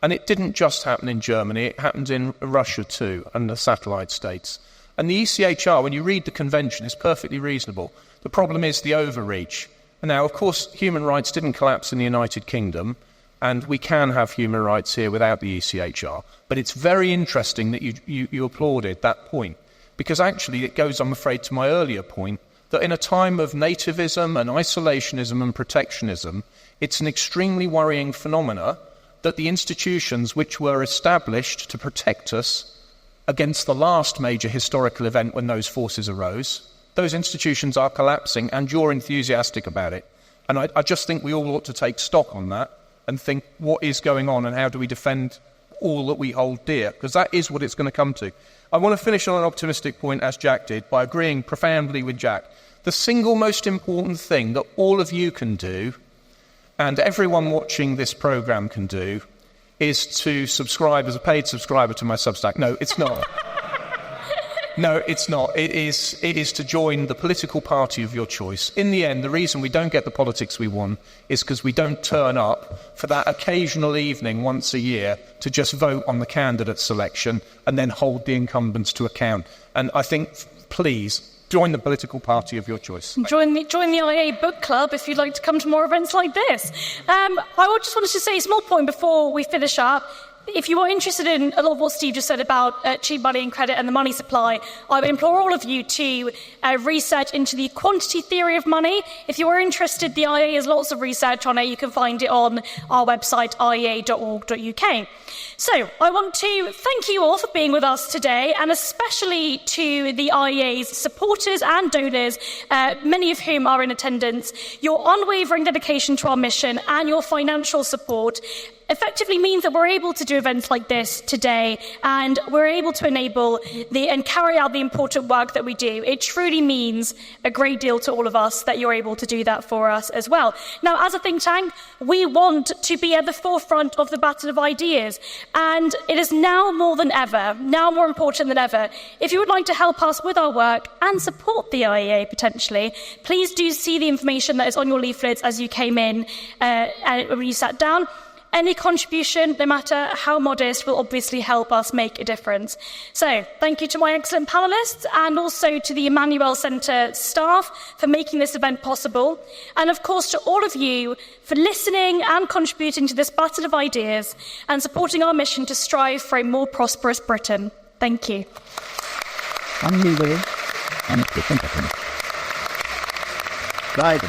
And it didn't just happen in Germany, it happened in Russia too, and the satellite states. And the ECHR, when you read the convention, is perfectly reasonable. The problem is the overreach. And now, of course, human rights didn't collapse in the United Kingdom, and we can have human rights here without the ECHR. But it's very interesting that you applauded that point, because actually it goes, I'm afraid, to my earlier point, that in a time of nativism and isolationism and protectionism, it's an extremely worrying phenomena that the institutions which were established to protect us against the last major historical event when those forces arose, those institutions are collapsing, and you're enthusiastic about it. And I just think we all ought to take stock on that and think what is going on and how do we defend all that we hold dear, because that is what it's going to come to. I want to finish on an optimistic point, as Jack did, by agreeing profoundly with Jack. The single most important thing that all of you can do, and everyone watching this programme can do, is to subscribe as a paid subscriber to my Substack. No, it's not. No, it's not. It is to join the political party of your choice. In the end, the reason we don't get the politics we want is because we don't turn up for that occasional evening once a year to just vote on the candidate selection and then hold the incumbents to account. And I think, please, join the political party of your choice.
Join the IA book club if you'd like to come to more events like this. I just wanted to say a small point before we finish up. If you are interested in a lot of what Steve just said about cheap money and credit and the money supply, I would implore all of you to research into the quantity theory of money. If you are interested, the IEA has lots of research on it. You can find it on our website, iea.org.uk. So I want to thank you all for being with us today, and especially to the IEA's supporters and donors, many of whom are in attendance. Your unwavering dedication to our mission and your financial support effectively means that we're able to do events like this today, and we're able to enable and carry out the important work that we do. It truly means a great deal to all of us that you're able to do that for us as well. Now, as a think tank, we want to be at the forefront of the battle of ideas, and it is now more than ever, now more important than ever. If you would like to help us with our work and support the IEA potentially, please do see the information that is on your leaflets as you came in when you sat down. Any contribution, no matter how modest, will obviously help us make a difference. So, thank you to my excellent panellists, and also to the Emmanuel Centre staff for making this event possible. And of course to all of you for listening and contributing to this battle of ideas and supporting our mission to strive for a more prosperous Britain. Thank you.
Right,